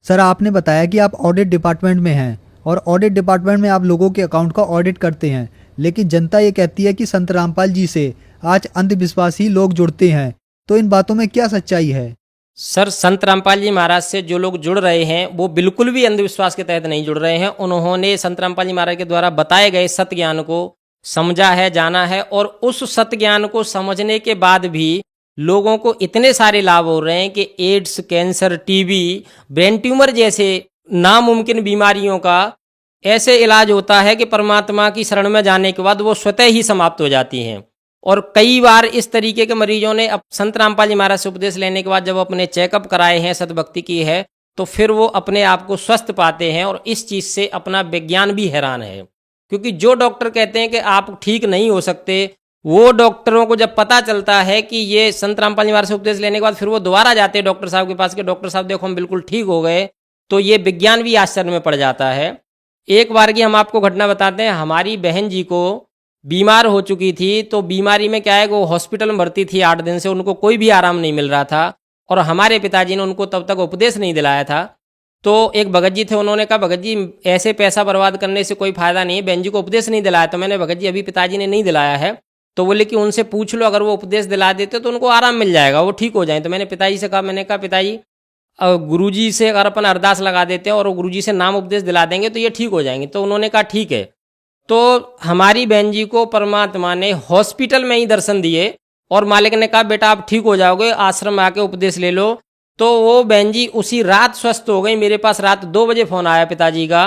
सर, आपने बताया कि आप ऑडिट डिपार्टमेंट में हैं और ऑडिट डिपार्टमेंट में आप लोगों के अकाउंट का ऑडिट करते हैं, लेकिन जनता ये कहती है कि संत रामपाल जी से आज अंधविश्वासी लोग जुड़ते हैं, तो इन बातों में क्या सच्चाई है? सर, संत रामपाल जी महाराज से जो लोग जुड़ रहे हैं वो बिल्कुल भी अंधविश्वास के तहत नहीं जुड़ रहे हैं। उन्होंने संत रामपाल जी महाराज के द्वारा बताए गए सत्य ज्ञान को समझा है, जाना है, और उस सत्य ज्ञान को समझने के बाद भी लोगों को इतने सारे लाभ हो रहे हैं कि AIDS, cancer, TB, brain tumour जैसे नामुमकिन बीमारियों का ऐसे इलाज होता है कि परमात्मा की शरण में जाने के बाद वो स्वतः ही समाप्त हो जाती हैं। और कई बार इस तरीके के मरीजों ने अब संत रामपाल जी महाराज से उपदेश लेने के बाद जब अपने चेकअप कराए हैं, सतभक्ति की है, तो फिर वो अपने आप को स्वस्थ पाते हैं। और इस चीज़ से अपना विज्ञान भी हैरान है, क्योंकि जो डॉक्टर कहते हैं कि आप ठीक नहीं हो सकते, वो डॉक्टरों को जब पता चलता है कि ये संत रामपाल जी महाराज से उपदेश लेने के बाद फिर वो दोबारा जाते हैं डॉक्टर साहब के पास कि डॉक्टर साहब देखो हम बिल्कुल ठीक हो गए, तो ये विज्ञान भी आश्चर्य में पड़ जाता है। एक बार की हम आपको घटना बताते हैं। हमारी बहन जी को बीमार हो चुकी थी, तो बीमारी में क्या है, वो हॉस्पिटल में भर्ती थी 8 दिन से, उनको कोई भी आराम नहीं मिल रहा था और हमारे पिताजी ने उनको तब तक उपदेश नहीं दिलाया था। तो एक भगत जी थे, उन्होंने कहा भगत जी ऐसे पैसा बर्बाद करने से कोई फायदा नहीं है, बहन जी को उपदेश नहीं दिलाया। तो मैंने, भगत जी अभी पिताजी ने नहीं दिलाया है, तो बोले कि उनसे पूछ लो, अगर वो उपदेश दिला देते तो उनको आराम मिल जाएगा, वो ठीक हो जाए। तो मैंने पिताजी से कहा, मैंने कहा पिताजी गुरुजी से अगर अपन अरदास लगा देते हैं और गुरुजी से नाम उपदेश दिला देंगे तो ये ठीक हो जाएंगे। तो उन्होंने कहा ठीक है। तो हमारी बहन जी को परमात्मा ने हॉस्पिटल में ही दर्शन दिए और मालिक ने कहा बेटा आप ठीक हो जाओगे, आश्रम में आके उपदेश ले लो। तो वो बहन जी उसी रात स्वस्थ हो गई। मेरे पास रात 2 बजे फ़ोन आया पिताजी का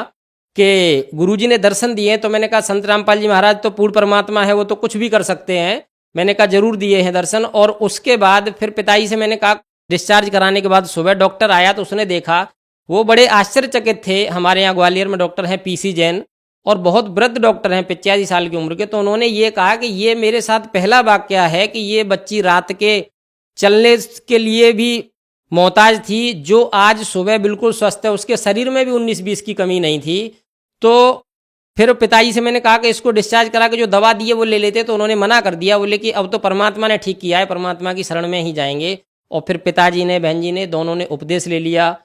कि गुरुजी ने दर्शन दिए। तो मैंने कहा संत रामपाल जी महाराज तो पूर्ण परमात्मा है, वो तो कुछ भी कर सकते हैं। मैंने कहा जरूर दिए हैं दर्शन। और उसके बाद फिर पिताजी से मैंने कहा, डिस्चार्ज कराने के बाद सुबह डॉक्टर आया तो उसने देखा, वो बड़े आश्चर्यचकित थे। हमारे यहाँ ग्वालियर में डॉक्टर हैं पीसी जैन और बहुत वृद्ध डॉक्टर हैं, 85 साल की उम्र के। तो उन्होंने ये कहा कि ये मेरे साथ पहला वाकया है कि ये बच्ची रात के चलने के लिए भी मोहताज थी, जो आज सुबह बिल्कुल स्वस्थ है, उसके शरीर में भी 19-20 की कमी नहीं थी। तो फिर पिताजी से मैंने कहा कि इसको डिस्चार्ज करा के जो दवा दी है वो ले लेते, तो उन्होंने मना कर दिया। बोले कि अब तो परमात्मा ने ठीक किया है, परमात्मा की शरण में ही जाएंगे। और फिर पिताजी ने, बहन जी ने, दोनों ने उपदेश ले लिया।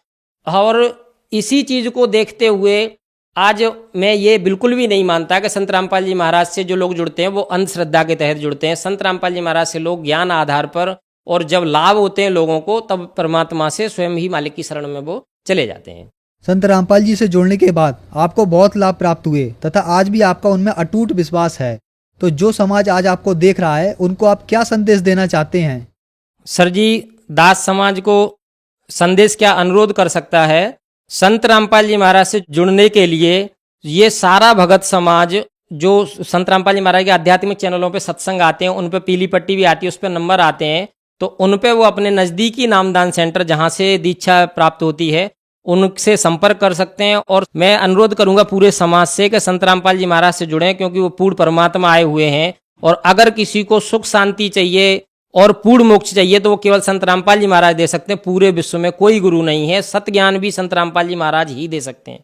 और इसी चीज़ को देखते हुए आज मैं ये बिल्कुल भी नहीं मानता कि संत रामपाल जी महाराज से जो लोग जुड़ते हैं वो अंधश्रद्धा के तहत जुड़ते हैं। संत रामपाल जी महाराज से लोग ज्ञान आधार पर, और जब लाभ होते हैं लोगों को, तब परमात्मा से स्वयं ही मालिक की शरण में वो चले जाते हैं। संत रामपाल जी से जुड़ने के बाद आपको बहुत लाभ प्राप्त हुए तथा आज भी आपका उनमें अटूट विश्वास है। तो जो समाज आज आपको देख रहा है उनको आप क्या संदेश देना चाहते हैं? सर जी, दास समाज को संदेश क्या अनुरोध कर सकता है, संत रामपाल जी महाराज से जुड़ने के लिए ये सारा भगत समाज जो संत रामपाल जी महाराज के आध्यात्मिक चैनलों पे सत्संग आते हैं, उन पे पीली पट्टी भी आती है, उस पर नंबर आते हैं, तो उन पे वो अपने नज़दीकी नामदान सेंटर जहाँ से दीक्षा प्राप्त होती है उनसे संपर्क कर सकते हैं। और मैं अनुरोध करूंगा पूरे समाज से कि संत रामपाल जी महाराज से जुड़ें, क्योंकि वो पूर्ण परमात्मा आए हुए हैं। और अगर किसी को सुख शांति चाहिए और पूर्ण मोक्ष चाहिए तो वो केवल संत रामपाल जी महाराज दे सकते हैं। पूरे विश्व में कोई गुरु नहीं है, सत्य ज्ञान भी संत रामपाल जी महाराज ही दे सकते हैं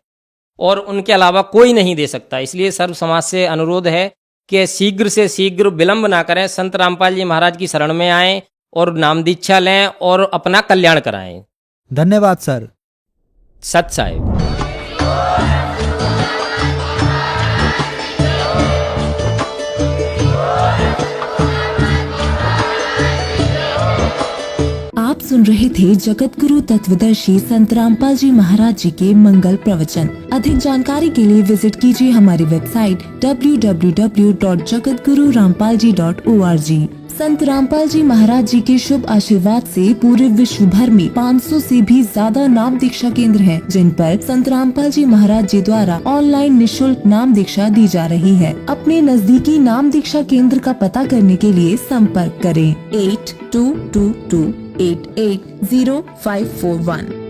और उनके अलावा कोई नहीं दे सकता। इसलिए सर्व समाज से अनुरोध है कि शीघ्र से शीघ्र विलंब ना करें, संत रामपाल जी महाराज की शरण में आएं और नाम दीक्षा लें और अपना कल्याण कराएं। धन्यवाद सर। सत साहिब। आप सुन रहे थे जगत गुरु तत्वदर्शी संत रामपाल जी महाराज जी के मंगल प्रवचन। अधिक जानकारी के लिए विजिट कीजिए हमारी वेबसाइट www.jagatgururampalji.org। संत रामपाल जी महाराज जी के शुभ आशीर्वाद से पूरे विश्व भर में 500 से भी ज्यादा नाम दीक्षा केंद्र हैं, जिन पर संत रामपाल जी महाराज जी द्वारा ऑनलाइन निःशुल्क नाम दीक्षा दी जा रही है। अपने नजदीकी नाम दीक्षा केंद्र का पता करने के लिए संपर्क करें 8222880541।